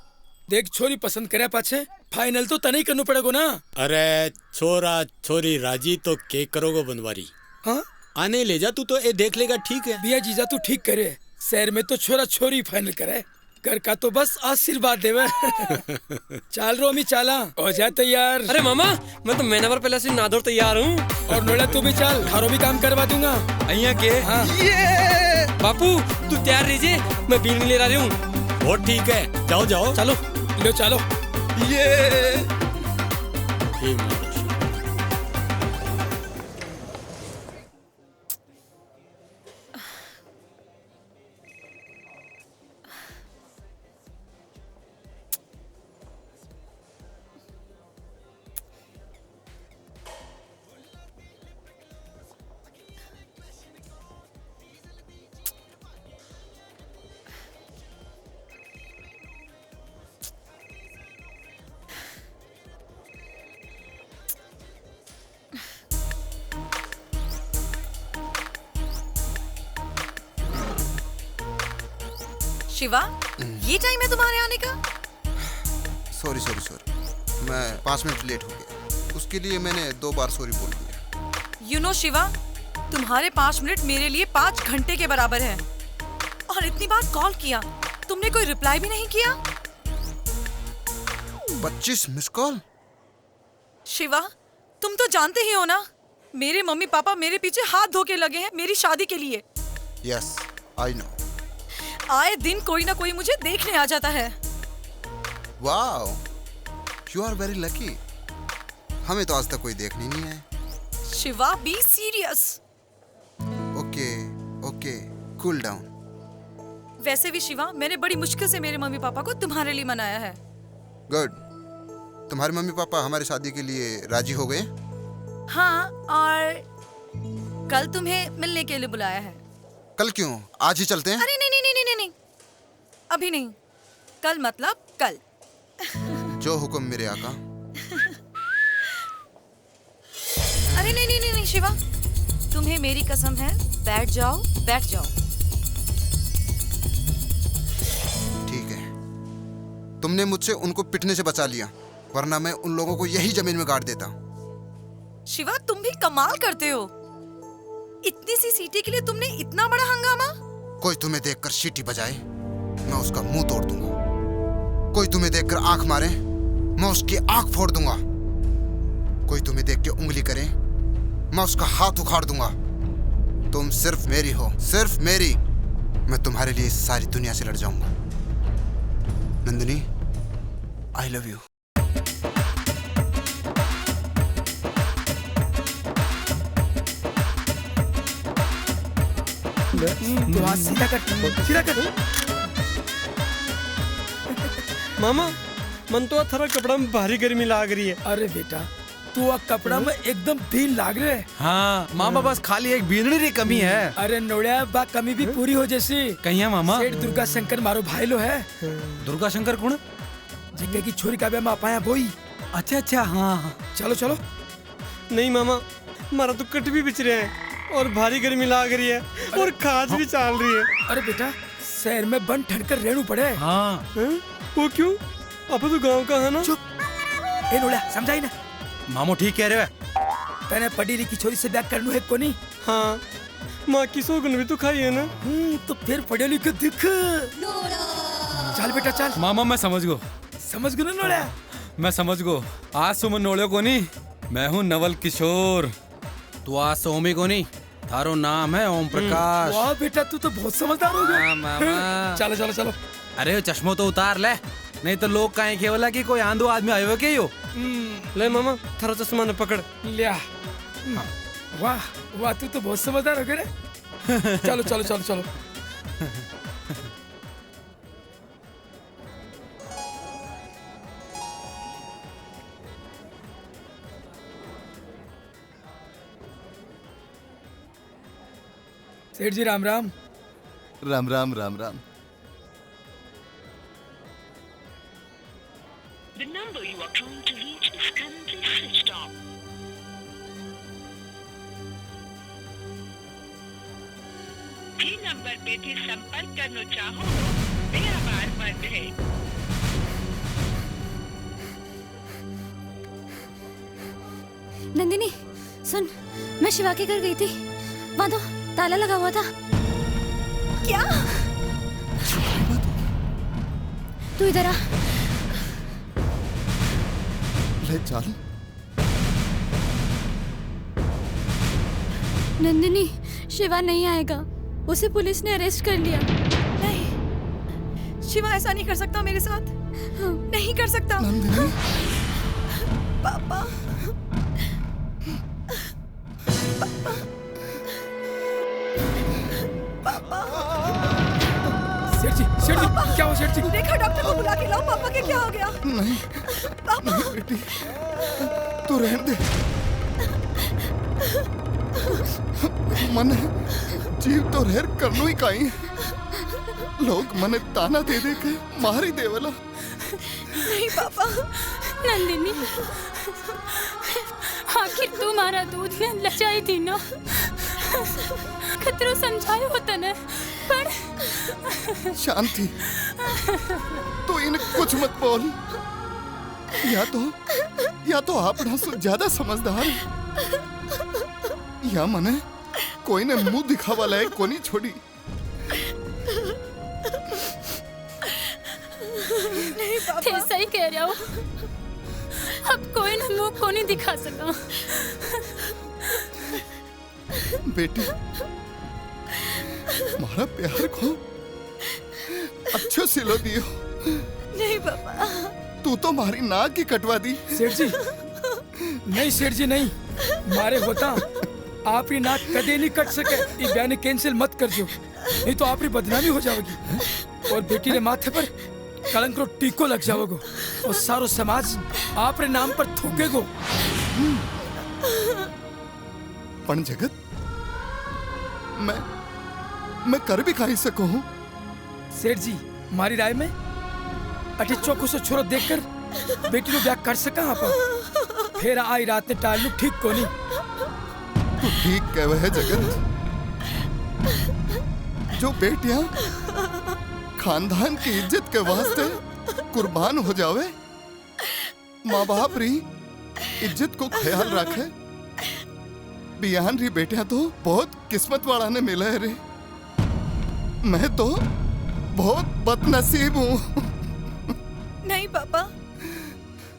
देख छोरी पसंद करे पाछे फाइनल तो तने ही करना पड़ेगो ना। अरे छोरा छोरी राजी तो के करोगो बनवारी। हाँ आने ले जा, तू तो ये देख लेगा। ठीक है बिया जीजा तू ठीक करे, शहर में तो छोरा छोरी फाइनल करे, घर का तो बस आशीर्वाद देवे। चाल रो मी चाला हो जाए तैयार। अरे मामा मैं तो महीना भर पहले से नादौर तैयार हूँ। और नोड़ा तू भी चाल, थारो भी काम करवा दूंगा। अइया के हाँ। बापू तू तैयार रहिए, मैं बीन ले रही हूँ। बहुत ठीक है, जाओ जाओ चलो लो चलो। शिवा ये टाइम है तुम्हारे आने का? सॉरी मैं 5 मिनट लेट हो गया, उसके लिए मैंने 2 बार सॉरी बोल दिया। यू नो शिवा तुम्हारे 5 मिनट मेरे लिए 5 घंटे के बराबर है। और इतनी बार कॉल किया तुमने कोई रिप्लाई भी नहीं किया। 25 मिस कॉल। शिवा तुम तो जानते ही हो ना, मेरे मम्मी पापा मेरे पीछे हाथ धो के लगे हैं मेरी शादी के लिए। Yes I know. आए दिन कोई ना कोई मुझे देखने आ जाता है। Wow you are very lucky. हमें तो आज तक कोई देखने नहीं आया। Shiva be serious. Okay cool down. वैसे भी शिवा मैंने बड़ी मुश्किल से मेरे मम्मी पापा को तुम्हारे लिए मनाया है। गुड। तुम्हारे मम्मी पापा हमारी शादी के लिए राजी हो गए? हाँ और कल तुम्हें मिलने के लिए बुलाया है। कल क्यों, आज ही चलते हैं। अरे नहीं अभी नहीं, कल मतलब कल। जो हुक्म मेरे आका। अरे नहीं शिवा, तुम्हें मेरी कसम है, बैठ जाओ। ठीक है, तुमने मुझसे उनको पिटने से बचा लिया, वरना मैं उन लोगों को यही जमीन में गाड़ देता। शिवा तुम भी कमाल करते हो। इतनी सी सीटी के लिए तुमने इतना बड़ा हंगामा। कोई तुम्हें देखकर सीटी बजाए, मैं उसका मुंह तोड़ दूंगा। कोई तुम्हें देखकर आंख मारे, मैं उसकी आंख फोड़ दूंगा। कोई तुम्हें देख के उंगली करे, मैं उसका हाथ उखाड़ दूंगा। तुम सिर्फ मेरी हो, सिर्फ मेरी। मैं तुम्हारे लिए सारी दुनिया से लड़ जाऊंगा। Nandini, I love you. तो हाथ सीधा कर, सीधा कर। मामा मन तो थारा कपड़ा में भारी गर्मी लाग रही है। अरे बेटा तू कपड़ा में एकदम भीन लाग रहे। हाँ मामा, बस खाली एक बीनड़ी री कमी है। अरे नोड़िया बा कमी भी पूरी हो जैसी। कहीं है मामा? सेठ दुर्गा शंकर मारो भाई लो है। दुर्गा शंकर कौन? जिंगे की छोरी का ब्याह पाया बोई। अच्छा अच्छा, हाँ चलो चलो। नहीं मामा, मारा तो कट भी बिच रहे हैं और भारी गर्मी लाग रही है और खाज भी चाल रही है। अरे बेटा शहर में बन ठंडकर रहनू पड़े। हाँ वो क्यों? अब तो गांव का है ना। चुप, ए नोड़ा समझाई ना। मामू ठीक कह रहे हो। तेने पढ़ी लिखी छोरी से ब्याह करनू है कोनी। हाँ माँ की सौगन भी तो खाई है ना। तो फिर पढ़े लिखे दिख। चल बेटा चल। मामा मैं समझ गो। समझ गो ना नोड़ा? मैं समझ गो। आज सुमन नोड़े को नहीं, मैं हूँ नवल किशोर। तू आज सोमी को नहीं, थारो नाम है ओम प्रकाश। वाह बेटा तू तो बहुत समझदार हो गया। मामा चलो चलो चलो। अरे चश्मो तो उतार ले, नहीं तो लोग कहीं केवला कि कोई आंधू आदमी आयो के हो। ले मामा थारा चश्मा ने पकड़ लिया। वाह वाह तू तो बहुत समझदार हो गया रे। चलो चलो चलो चलो। सेठ जी Ram Ram. Ram Ram Ram Ram. The number you are trying to reach is currently switched off. જે નંબર પેથી સંપર્ક કરનો ચાહો તે આભાર બંધ है। नंदिनी सुन, मैं शिवा के घर गई थी, वहाँ तो ताला लगा हुआ था। क्या? तू इधर आ। ले चल। नंदिनी शिवा नहीं आएगा, उसे पुलिस ने अरेस्ट कर लिया। नहीं, शिवा ऐसा नहीं कर सकता मेरे साथ। नहीं कर सकता। पापा सेठ जी क्या हो सेठ जी? देखा डॉक्टर को बुला के लाओ। पापा के क्या हो गया? नहीं पापा नहीं बेटी, तू रहने दे। मन जीव तो रहर करनो ही काई। लोग मने ताना दे दे के मारी देवला। नहीं पापा। नंदिनी आखिर तुम्हारा दूध ने लजाई थी ना, खतरो समझायो होता न, पर शांति तो इन्हें कुछ मत बोल। या तो आपना से ज्यादा समझदार है, या मने कोई ने मुंह दिखावा लायक कोनी छोड़ी। नहीं पापा। थे सही कह रहे हो, अब कोई न मुंह को नहीं दिखा सका। बेटी मारा प्यार को अच्छो सिलो दियो। नहीं पापा। तू तो मारी नाक ही कटवा दी। सेठ जी नहीं, सेठ जी नहीं, मारे होता आप ही नाक कदे नहीं कट सके। ये बयान कैंसिल मत कर जो, नहीं तो आप ही बदनामी हो जाओगी और बेटी ने माथे पर कलंक रो टीको लग जाओगो और सारो समाज आप रे नाम पर थूकेगो। पण जगत मैं कर भी खाई सकूं हूँ। सेठ जी मारी राय में अटे चौको से छोरो देखकर बेटी नो ब्याह कर सका आप। फिर आई रात ने टालू ठीक को नहीं। तू ठीक कह है जगत। जो बेटियां खानदान की इज्जत के वास्ते कुर्बान हो जावे, माँ बाप री इज्जत को ख्याल रखे, बियान री बेटिया तो बहुत किस्मत वाला ने मिला है रे। मैं तो बहुत बदनसीब हूँ। नहीं पापा,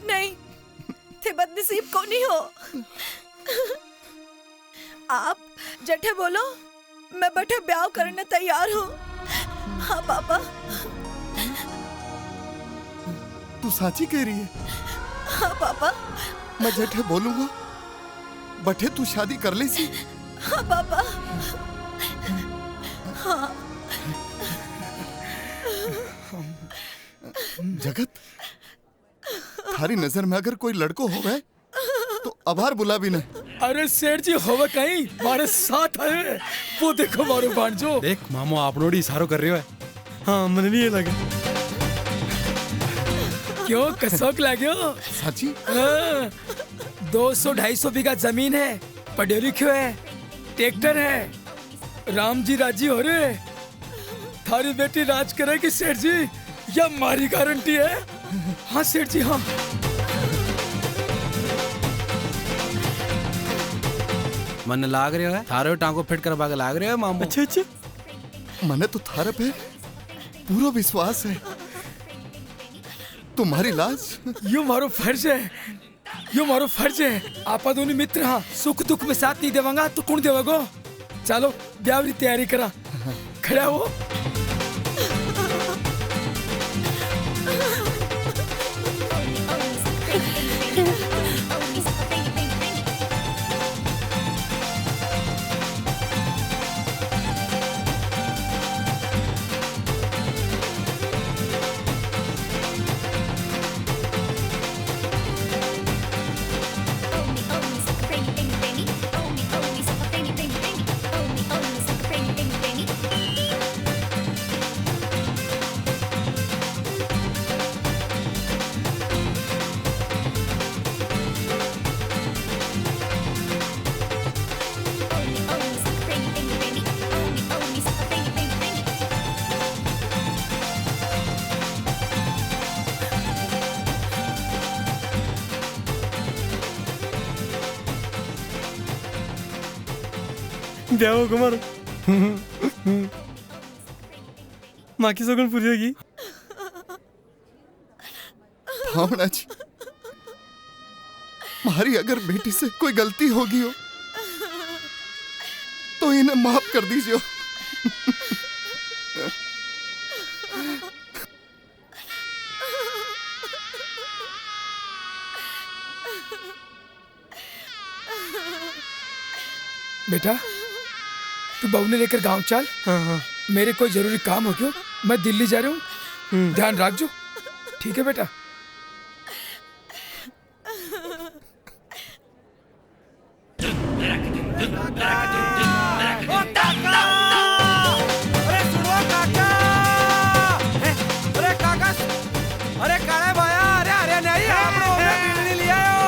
नहीं, थे बदनसीब को नहीं हो। आप जठे बोलो, मैं बठे ब्याह करने तैयार हूँ। हाँ पापा। तू साची कह रही है? हाँ पापा। मैं जठे बोलूंगा बठे तू शादी कर ली सी? हाँ पापा। हाँ। जगत, थारी नजर में अगर कोई लड़को हो गए तो अबार बुला भी नहीं। अरे सेठ जी होवे कहीं मारे साथ आए। वो देखो मारो भांजो। देख मामो आपनोड़ी इशारो कर रहे हो है। हाँ मन भी ये लगे। क्यों कसौक लाग्यो? साची? 200-250 बीघा जमीन है, पढ़े लिखे है, ट्रैक्टर है, राम जी राजी हो रहे। थारी बेटी राज करेगी सेठ जी, या मारी गारंटी है। हाँ सेठ जी हाँ। मन लाग रहे हो है, थारे टांको फिट करवा के लाग रहे हो मामू। अच्छा अच्छा, मने तो थारे पे पूरा विश्वास है। तुम्हारी लाज यो मारो फर्ज है, यो मारो फर्ज है। आपा दोनों मित्र हाँ, सुख दुख में साथ नहीं देवांगा तो कौन देवागो। चलो ब्याह की तैयारी करा, खड़ा हो। ब्याह कुमार माँ की सगन पूरी होगी। भावना जी, हमारी अगर बेटी से कोई गलती होगी हो तो इन्हें माफ कर दीजिए। बेटा तू बहू ने लेकर गांव चल। हाँ। मेरे कोई जरूरी काम हो गयो, मैं दिल्ली जा रहा हूँ, ध्यान रख जो। ठीक है बेटा। अरे काले भाया, अरे नहीं आप लोग बिजली ले आयो।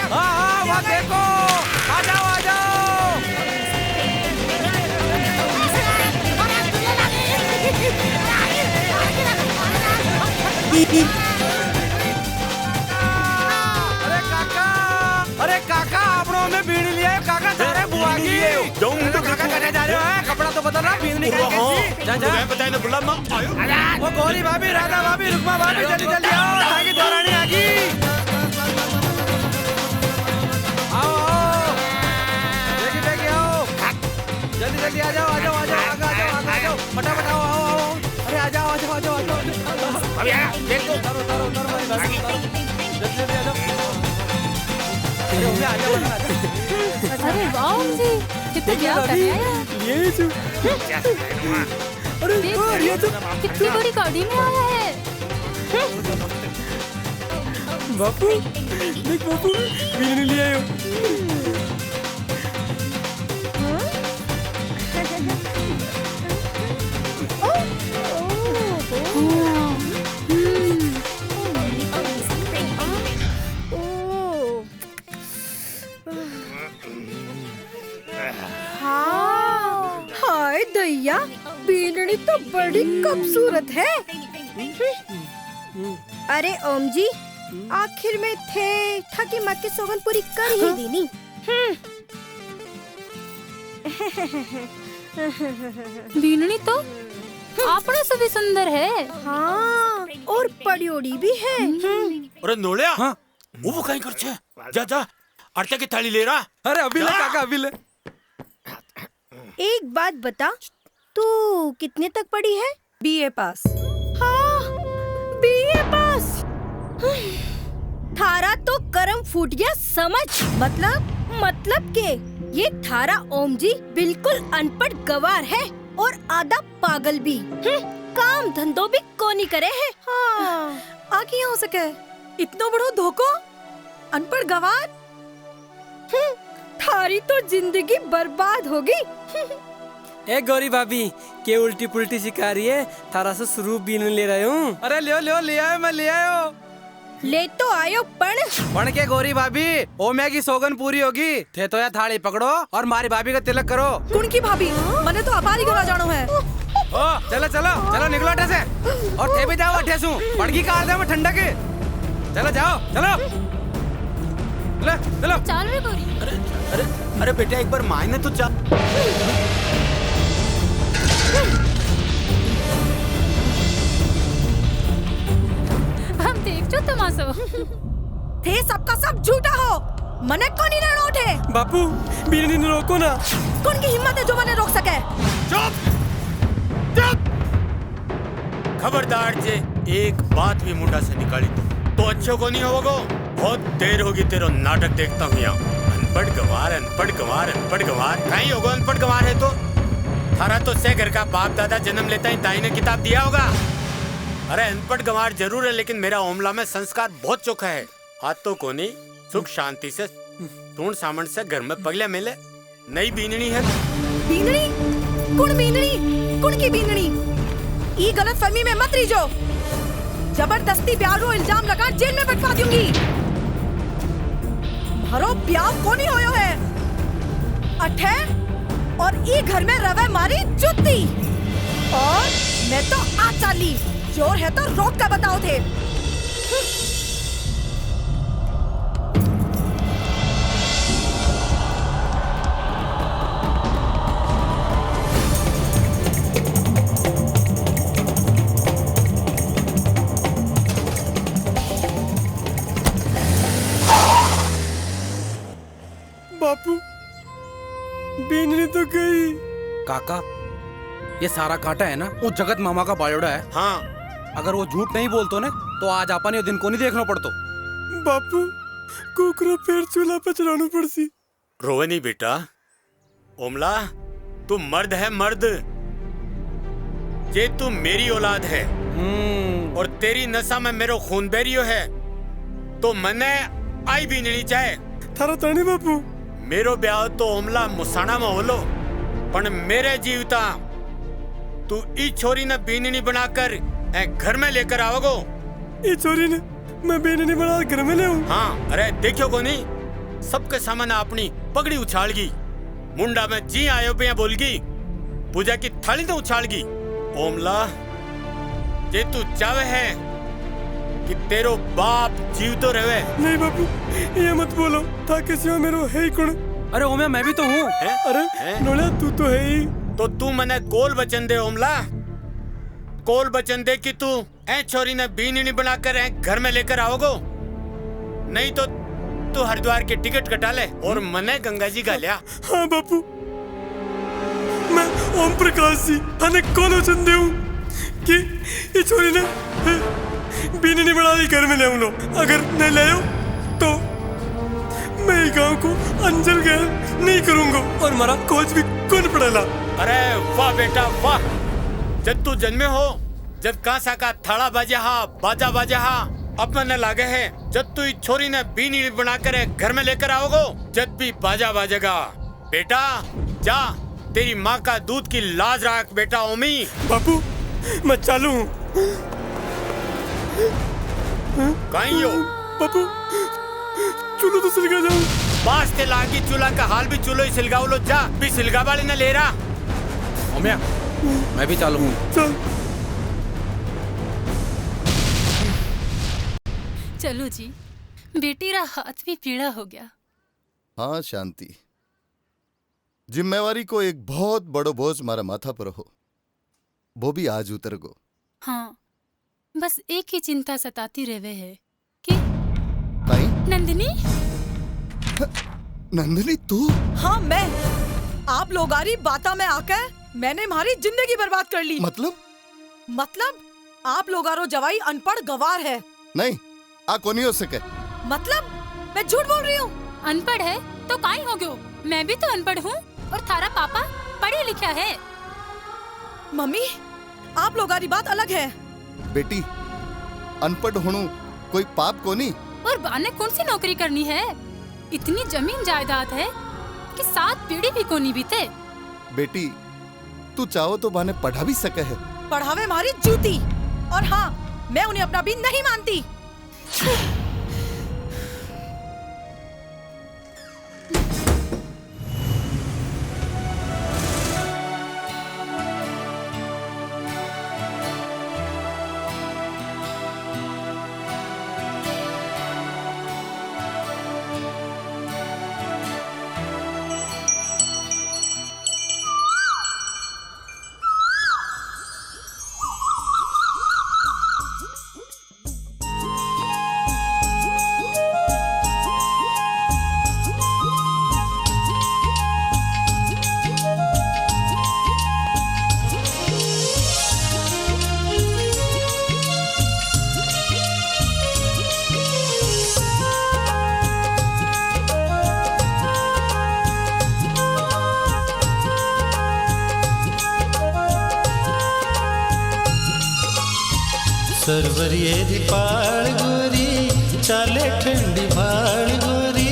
हाँ वहाँ देखो, आ जाओ आ जाओ। अरे काका आप लोग में बीड़ी ले आयो। काका जा रहे बुआ की। काका कहाँ जा रहे हो? कपड़ा तो बदल रहा, बीड़ी निकाल। जा जा। बताए ना बुला माँ आयो। वो गौरी भाभी, राधा भाभी, रुक्मा भाभी, जल्दी जल्दी आओ, ताकि दौरानी आ गई। आओ आओ, देखिए देखिए आओ, जल्दी जल्दी आ जाओ आ जाओ आ जाओ आ जाओ, फटाफट आओ आओ आओ। अरे आ जाओ आ जाओ आ जाओ आ जाओ। अभी आया, देख लो, उतारो उतारो उतारो भाई, बस उतारो, जल्दी जल्दी आ जाओ। अरे उसे आ जाओ आ जाओ। अरे वाह जी, कितने क्या कर रहे हैं ये जो अरे ये तो कितनी बड़ी गाड़ी में आया है। बापू देख, बापू बीड़ी ले आयो। हाय दैया, बीननी तो बड़ी खूबसूरत है। अरे ओम जी, आखिर में थे था कि माँ की सौगन पूरी कर ही देनी। बीननी तो आपने से भी सुंदर है। हाँ, और पड़ियोड़ी भी है। अरे नोलिया, हाँ? वो कहीं कर छे? जा जा, आटे की थाली ले रहा। अरे अभी ले काका, अभी ले। एक बात बता, तू कितने तक पढ़ी है? BA पास। हाँ, BA पास। थारा तो करम फूट गया समझ। मतलब के ये थारा ओम जी बिल्कुल अनपढ़ गवार है और आधा पागल भी। काम धंधो भी कोनी करे है। हाँ, आगे हो सके इतनो बड़ो धोखो, अनपढ़ गवार। थारी तो जिंदगी बर्बाद होगी। ए गौरी भाभी के उल्टी पुल्टी सिखा रही है, थारा से शुरू बीन ले रहे हूँ। अरे ले आयो, मैं ले आयो। ले तो आयो पण के गौरी भाभी, ओम्या की सौगन पूरी होगी। थे तो या थाली पकड़ो और मारी भाभी का तिलक करो। कुण की भाभी, मने तो अपारी घरा जानो है। ओ चलो निकलो अठे से, और थे भी जाओ अठे सु पड़गी काट दे मैं ठंडा के। चलो जाओ, चलो चल रे गौरी। अरे बेटा, एक बार मायने तो जा। हम देख जो तमाशो। थे सबका सब झूठा हो, मने को नहीं रहना उठे। बापू बीननी ने रोको ना। कौन की हिम्मत है जो मने रोक सके? चुप। खबरदार जे एक बात भी मुंडा से निकाली तो अच्छे को नहीं होगा। बहुत देर होगी तेरो नाटक देखता हूँ यहाँ। अनपढ़ गवार कहीं होगा। अनपढ़ गवार है तो थारा तो से घर का बाप दादा जन्म लेता ही दाई ने किताब दिया होगा। अरे अनपढ़ गंवार जरूर है, लेकिन मेरा ओमला में संस्कार बहुत चोखा है। हाथ तो कोनी सुख शांति से तूण सामन से घर में पगले मिले। नई बीननी है। बीननी? कुण की बीननी? ये गलत फहमी में मत रहिजो। जबरदस्ती ब्याह इल्जाम लगा जेल में बैठवा दूंगी। भरो ब्याह कोनी होयो है अठे, और ये घर में रवे मारी जुत्ती। और मैं तो आ चाली, जोर है तो रोक कर बताओ थे। बापू बीननी तो गई। काका, ये सारा कांटा है ना वो जगत मामा का बायोडा है। हाँ, अगर वो झूठ नहीं बोलतो ने तो आज अपन ये दिन को नहीं देखना पड़तो। बापू कुकरो पैर चूल्हा पे चढ़ाना पड़सी। रोवे नहीं बेटा। ओमला, तू मर्द है, मर्द। ये तू मेरी औलाद है और तेरी नसा में मेरो खून बेरियो है, तो मने आई बीननी चाहे। थारा तानी बापू मेरो ब्याह तो ओमला मुसाना में होलो, पण मेरे जीवता तू ई छोरी ने बीननी बनाकर घर में लेकर आओगो। ई छोरी ने मैं बीननी बना घर में ले आऊं? हाँ, अरे देखियो को नहीं, सबके सामने अपनी पगड़ी उछालगी, मुंडा में जी आयो पे बोलगी, पूजा की थाली तो उछालगी। ओमला, जे तू चाहे है कि तेरो बाप जीव तो रहे। नहीं बापू, ये मत बोलो, था किसी में मेरो है ही कौन? अरे ओम्या, मैं भी तो हूँ। अरे नोलिया, तू तो है ही। तो तू मने कोल वचन दे ओमला, कोल वचन दे कि तू ऐ छोरी ने बीननी बनाकर घर में लेकर आओगो, नहीं तो तू हरिद्वार की टिकट कटा ले और मने गंगा जी का लिया। हाँ बापू, मैं ओम प्रकाश जी हने कौन वचन देऊं कि ये छोरी ने बीननी बना दी घर में ले आऊं लो। अगर नहीं ले आऊं तो मैं गांव को अंजल गैर नहीं करूंगा और हमारा कोच भी कौन पड़ेला। अरे वाह बेटा वाह, जब तू जन्मे हो, जब कांसा का थाला बाजा हा, बाजा बाजा हा, अब मैंने लागे है जब तू इस छोरी ने बीनी बनाकर घर में लेकर आओगो, जब भी बाजा बाजेगा। बेटा जा, तेरी माँ का दूध की लाज रख बेटा। ओमी बापू, मैं चालू हूँ। कहीं हो बापू, चूल्हा तो सिलगा जाऊं। बास ते लागी चूल्हा का हाल भी चूल्हा ही सिलगाओ लो। जा, भी सिलगा वाले ने ले रहा। ओम्या, मैं भी चालू हूँ। चल। चलो जी, बेटी रा हाथ भी पीड़ा हो गया। हाँ शांति, जिम्मेवारी को एक बहुत बड़ो बोझ मारा माथा पर हो, वो भी आज उतर गो। हाँ, बस एक ही चिंता सताती रहे है कि नंदिनी। नंदिनी तू? हाँ मैं। आप लोग आरी बाता में आकर मैंने हमारी जिंदगी बर्बाद कर ली। मतलब आप लोग आरो जवाई अनपढ़ गवार है। नहीं, आ कोनी हो सके। मतलब मैं झूठ बोल रही हूँ। अनपढ़ है तो काई हो गयो, मैं भी तो अनपढ़ हूँ और थारा पापा पढ़े लिखा है। मम्मी, आप लोग आरी बात अलग है। बेटी, अनपढ़ होणु कोई पाप कोनी। और बाने कौन सी नौकरी करनी है? इतनी जमीन जायदाद है कि 7 पीढ़ी भी कोनी बीते। बेटी, तू चाहो तो बाने पढ़ा भी सके है। पढ़ावे हमारी जूती। और हाँ, मैं उन्हें अपना भी नहीं मानती। सरवरिये पाल गोरी चाले ठंडी भाल गोरी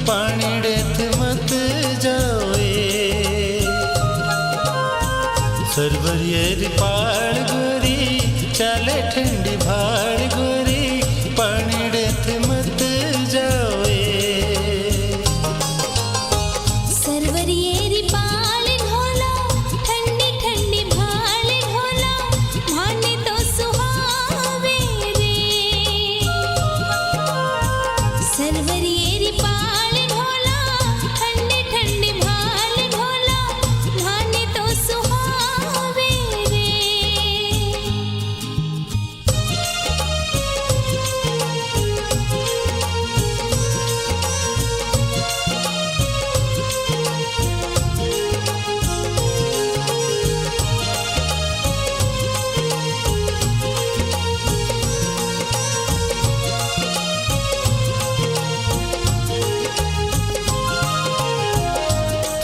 पानी डेथ मत जाओए। सरवरिये पाल गोरी चाले ठंडी भाल गोरी पानी डेथ मत जाओए। सरवरिये पाल ढोला ठंडी ठंडी भाल ढोला माने तो सुहावे रे। सरवरिये पाल ढोला ठंडी ठंडी भाल ढोला माने तो सुहावे रे।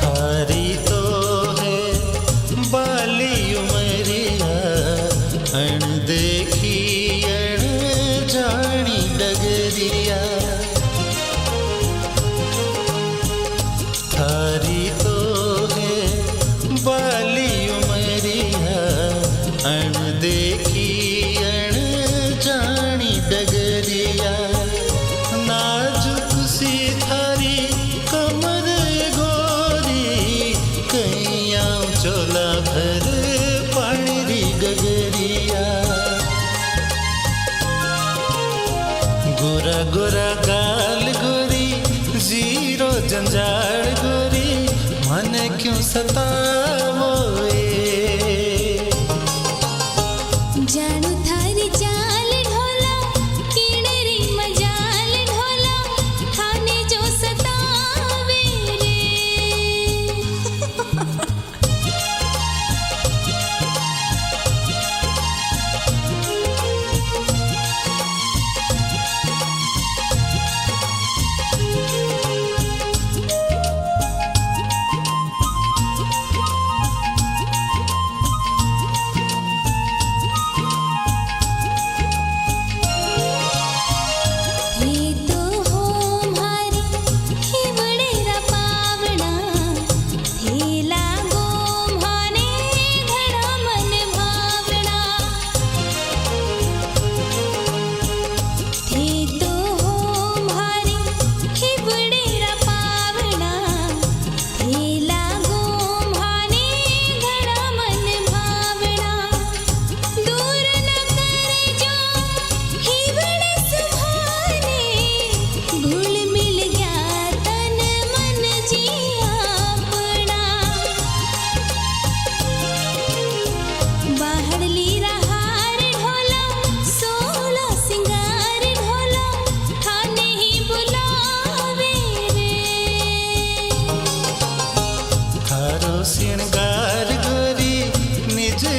थारी तो है बाली उमरिया अण देखी अण जानी डगरिया। थारी तो है बाली उमरिया अण देखी अण जानी डगरिया। नाजुक सी थारी कमर गोरी कैया चोला भर पानी गगरिया। गोरा गोरा गाल गोरी जीरो जंजाल गोरी मन क्यों सतावोए। जानू थारी चाल ढोला किणरी मजाल ढोला थाने जो सतावे रे।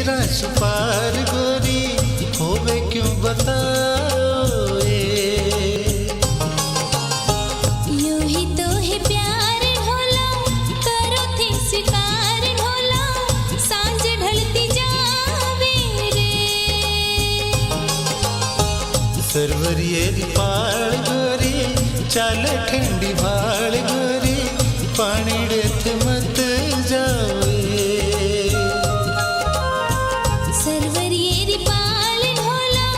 राजपार गोरी होवे क्यों बताओ यूं ही तो है प्यार ढोला करो थे शिकार ढोला सांझ ढलती जावे रे सरवरिये पाल गोरी चाल ठंडी भाल गोरी पानी डेथ मत जावे सरवरिये पाल ढोला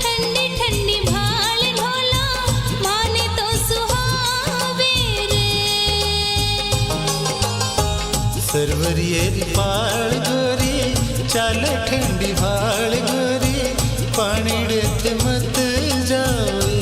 ठंडी ठंडी भाल ढोला माने तो सुहावे रे सरवरिये पाल गोरी चाल ठंडी भाल गोरी पानी डेथ मत जावे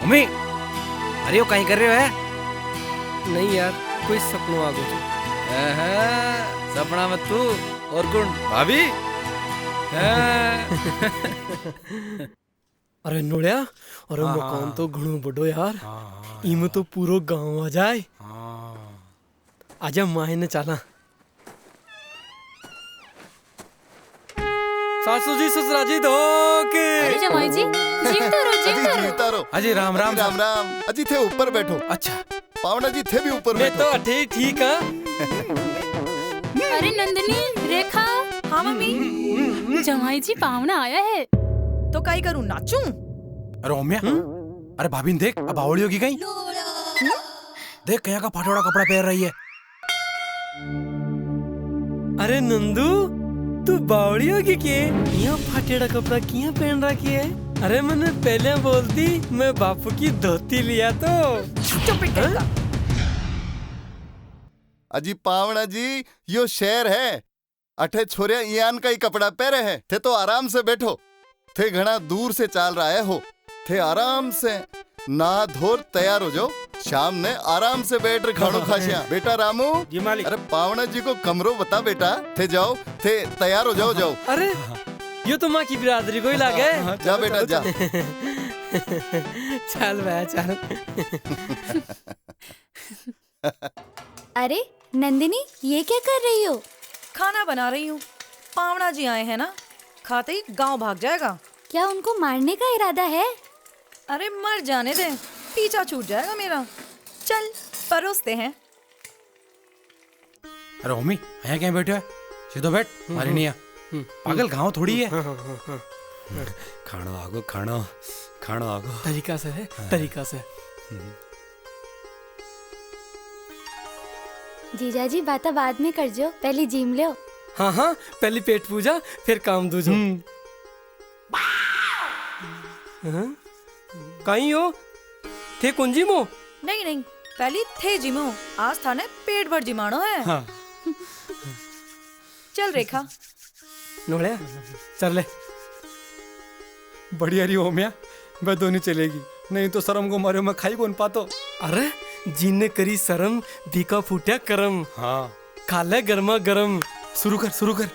मम्मी अरे वो कहीं कर रहे हो है? नहीं यार, कोई सपनों आ गयो सपना मत तू और कौन भाभी अरे नोड़िया, अरे मकान तो घणो बड़ो यार, इमे तो पूरो गांव आ जाए। आजा माहे ने चाला। सासू जी ससुरा जी धोके। अरे जमाई जी जीवता रहो जीवता रहो। अजी राम राम राम राम। अजी थे ऊपर बैठो। अच्छा पावना जी थे भी ऊपर मैं बैठो। तो अठे ठीक है। अरे नंदनी रेखा। हाँ मम्मी। जमाई जी पावना आया है। तो काई करूं, नाचूं? अरे ओम्या अरे भाभी ने देख, अब आवड़ी होगी कहीं। देख कया का फाटोड़ा कपड़ा पहन रही है। अरे नंदू तू बावड़ी होगी के? यहाँ फाटेड़ा कपड़ा किया पहन रखी है? अरे मैंने पहले बोलती, मैं बापू की धोती लिया तो। अजी पावना जी यो शहर है, अठे छोरिया इयान का ही कपड़ा पहरे है। थे तो आराम से बैठो, थे घना दूर से चाल रहा हो, थे आराम से नहा धोर तैयार हो जाओ, शाम ने आराम से बैठ रहे खानो खाशिया। बेटा रामू जी मालिक। अरे पावना जी को कमरो बता बेटा, थे जाओ, थे तैयार हो जाओ जाओ। अरे ये तो माँ की बिरादरी को ही लागे। जा बेटा जा। चल भाई चल। अरे नंदिनी ये क्या कर रही हो? खाना बना रही हूँ। पावना जी आए हैं ना, खाते ही गांव भाग जाएगा। क्या उनको मारने का इरादा है? अरे मर जाने दे, पीछा छूट जाएगा मेरा। चल परोसते हैं। अरे मम्मी यहाँ क्या बैठे हो? सीधो बैठ, मारी नहीं पागल गाँव थोड़ी है। खानो आगो, खानो खानो आगो। तरीका से है, तरीका से। जीजाजी बाता बाद में कर जो, पहले जिम लो। हाँ हाँ, पहले पेट पूजा फिर काम दूजो। कहीं हो थे कुंजी मो? नहीं नहीं, पहले थे जिमो, आज थाने पेट भर जिमानो है। हाँ। चल रेखा। नोड़िया चल ले। बढ़िया रही ओम्या, मैं दोनों चलेगी, नहीं तो शर्म को मारे मैं खाई कौन पातो। अरे जिन्ने करी शर्म बीका फूटिया करम। हाँ खाले गर्मा गरम। शुरू कर शुरू कर।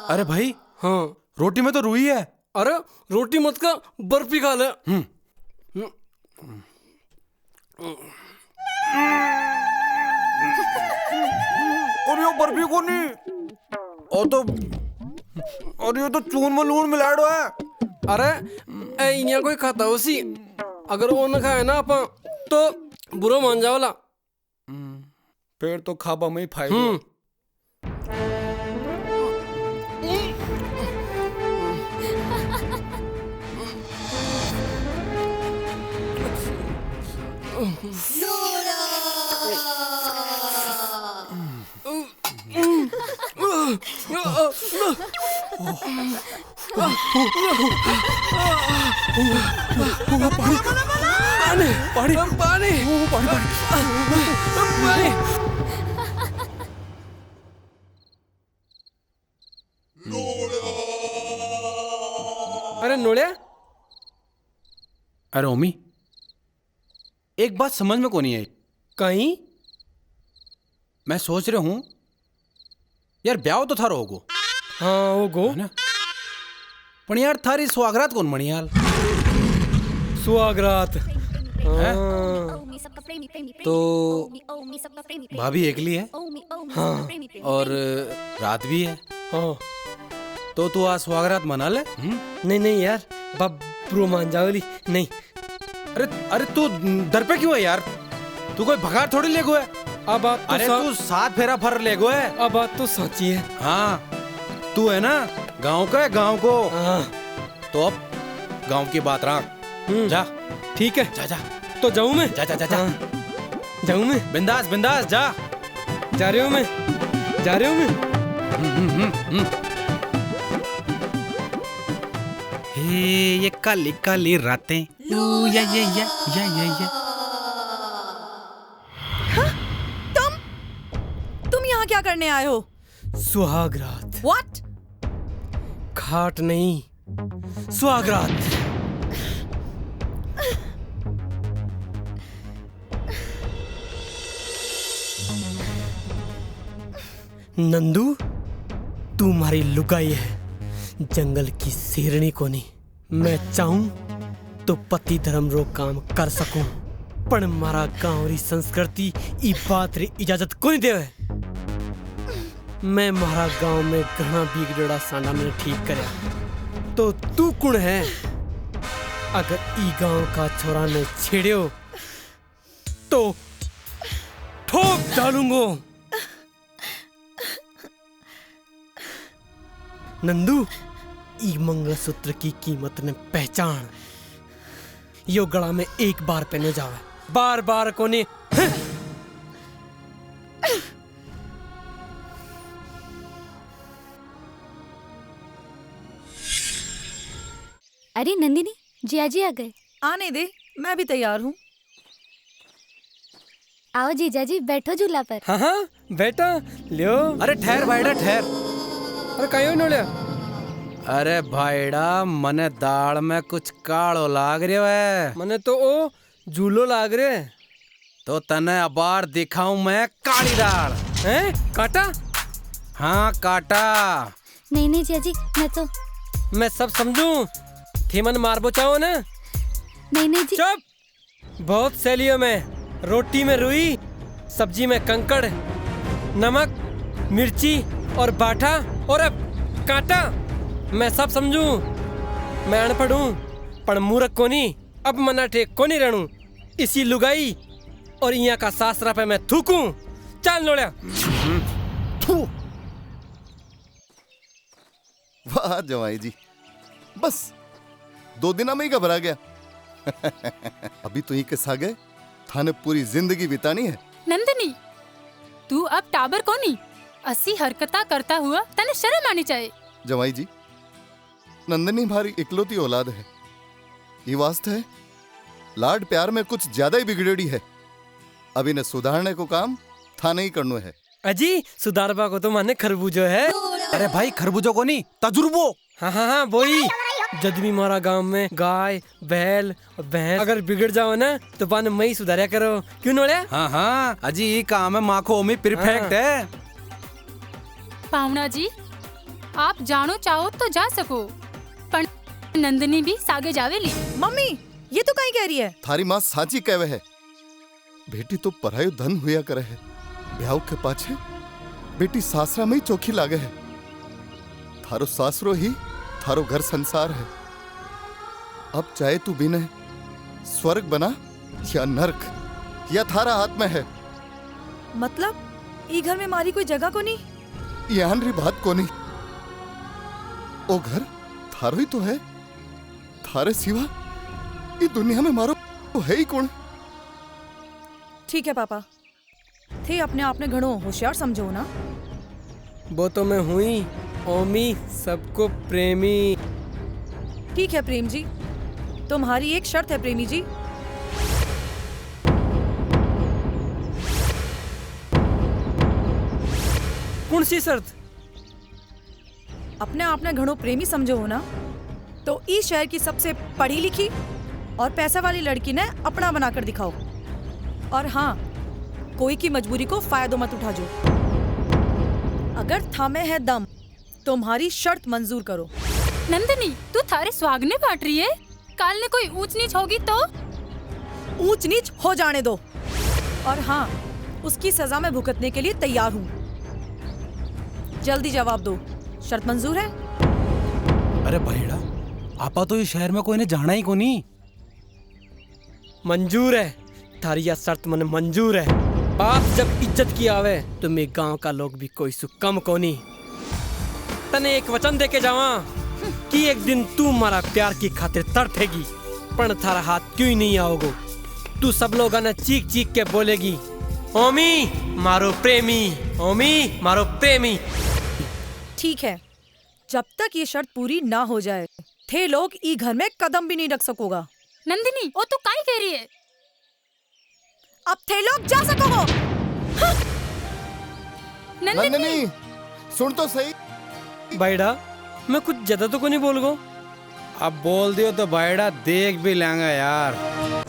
अरे भाई हाँ रोटी में तो रुई है। अरे रोटी मत का बर्फी खा ले। और यो बर्फी को नहीं, और यो तो चून में लून मिलाड़ो है। अरे यहाँ कोई खाता उसी, अगर वो न खाए ना अपन तो बुरा मान जाओला। पेड़ तो खाबा में ही फायदा। पानी पानी पानी। अरे नोड़िया, अरे ओमी, एक बात समझ में को नहीं आई। कहीं मैं सोच रहा हूँ यार, ब्याह तो थारो होगो। हाँ होगो ना, पण यार थारी सुहागरात कौन मणी हाल? सुहागरात तो भाभी एकली है। हाँ। और रात भी है। हाँ। तो तू आज सुहागरात मना ले। नहीं नहीं यार, ब्रो मान जाओली नहीं। अरे अरे तू डर पे क्यों है यार? तू कोई भगार थोड़ी ले गो है। अब बात तो अरे तू 7 फेरा फर ले गो है। अब बात तो सच्ची है। हाँ, तू है ना गांव का है, गांव को। हाँ। तो अब गांव की बात रख। जा। ठीक है, जा जा। तो जाऊं मैं? जा जा जा जा। जाऊं मैं? बिंदास बिंदास जा। जा रही हूँ मैं, जा रही हूँ मैं। हे ये काली काली रातें। या। तुम यहाँ क्या करने आए हो? सुहागरात। What? खाट नहीं, सुहागरात। नंदू, तू हमारी लुगाई है, जंगल की शेरनी को नहीं। मैं चाहूं तो पति धर्म रो काम कर सकूं, पर मारा गांव री संस्कृति ई बात री इजाजत को नहीं देवे। मैं मारा गांव में घना बिगड़ेड़ा सांडा मैंने ठीक करया, तो तू कौन है? अगर ई गांव का छोरा ने छेड़ियो तो ठोक डालूंगो। नंदू, ई मंगलसूत्र की कीमत ने पहचान। यो गला में एक बार पहने जावे, बार बार को नहीं। अरे नंदिनी, जिया जी आ गए। आने दे, मैं भी तैयार हूँ। आओ जीजा जी, बैठो झूला पर। हाँ हाँ बेटा, लियो। अरे ठहर भाईड़ा ठहर। अरे कहीं नोड़िया। अरे भाईड़ा, मने दाल में कुछ कालो लाग रहा है। मने तो ओ झूलो लाग रहे। तो तने अबार दिखाऊं मैं काली दाल। हैं? काटा? हाँ काटा। नहीं नहीं जिया जी, मैं सब समझूं। थीमन मारबो चाहो ना? नहीं नहीं जी। चुप। बहुत सैलियों में, रोटी में रुई, सब्जी में कंकड़, नमक, मिर्ची और बाठा, और अब कांटा। मैं सब समझूं। मैं अनपढ़ हूँ, पर मूर्ख को नहीं। अब मना ठेक को नहीं रहूं। इसी लुगाई और यहाँ का सासरा पे मैं थूकूं। चल लोड़िया। वाह जवाई जी, बस 2 दिन में ही घबरा गया। अभी तो ही के सागे थाने पूरी जिंदगी बितानी है। नंदिनी, तू अब टाबर कोनी असी हरकता करता हुआ तने शर्म आनी चाहिए। जवाई जी, नंदनी हमारी इकलौती औलाद है। ये वास्ते है लाड प्यार में कुछ ज्यादा ही बिगड़ेड़ी है। अब इन्हें सुधारने को काम थाने ही करना है। अजी, सुधारबा को तो माने खरबूजो है। अरे भाई, खरबूजो को नहीं, तजुर्बो। हाँ वही। जब भी हमारा गांव में गाय, बैल और भैंस अगर बिगड़ जाओ ना, तो पाने मई सुधारा करो। क्यों नोड़े? हाँ अजी, ये काम है माँ को ओमी परफेक्ट है। पावना जी, आप जानो चाहो तो जा सको, पर नंदिनी भी सागे जावेली। मम्मी, ये तो कहीं कह रही है? थारी माँ साची कहवे है। बेटी तो परायो धन हुआ करे है। ब्याह के पाछे बेटी सासरा में ही चौखी लागे है। थारो सासरो ही थारो घर संसार है। अब चाहे तू बिने स्वर्ग बना या नरक, या थारा हाथ में है। मतलब ई घर में मारी कोई जगह को नहीं? यहाँ री बात को नहीं। ओ घर थारो ही तो है। थारे सिवा ये दुनिया में मारो तो है ही कौन? ठीक है पापा, थे अपने आप ने घणो होशियार समझो ना। वो तो मैं हुई ओमी, सबको प्रेमी। ठीक है प्रेम जी, तुम्हारी एक शर्त है प्रेमी जी। कौन सी शर्त? अपने आपने घणो प्रेमी समझो हो ना, तो इस शहर की सबसे पढ़ी लिखी और पैसा वाली लड़की ने अपना बनाकर दिखाओ। और हाँ, कोई की मजबूरी को फायदो मत उठा जो। अगर थामे है दम, तुम्हारी शर्त मंजूर करो। नंदिनी, तू थारे स्वागने बांट रही है? काल ने कोई ऊंच नीच होगी तो? ऊंच नीच हो जाने दो। और हाँ, उसकी सजा मैं भुगतने के लिए तैयार हूँ। जल्दी जवाब दो, शर्त मंजूर है? अरे बहेड़ा, आपा तो इस शहर में कोई ने जाना ही को नहीं। मंजूर है, थारी यह शर्त मन मंजूर है। बाप जब इज्जत की आवे तो मैं गांव का लोग भी कोई सु कम कोनी। तने एक वचन देके जावा कि एक दिन तू मारा प्यार की खातिर तड़फेगी, पण थारा हाथ क्यों ही नहीं आओगो। तू सब लोग ने चीख चीख के बोलेगी, ओमी मारो प्रेमी, ओमी मारो प्रेमी। ठीक है, जब तक ये शर्त पूरी ना हो जाए थे लोग ई घर में कदम भी नहीं रख सकोगा। नंदिनी, वो तू काई कह रही है? अब थे लोग जा सकोगो। हाँ। नंदिनी सुन तो सही। बाइडा, मैं कुछ ज्यादा तो को नहीं बोल गो। अब बोल दियो तो बायड़ा देख भी लेंगे यार।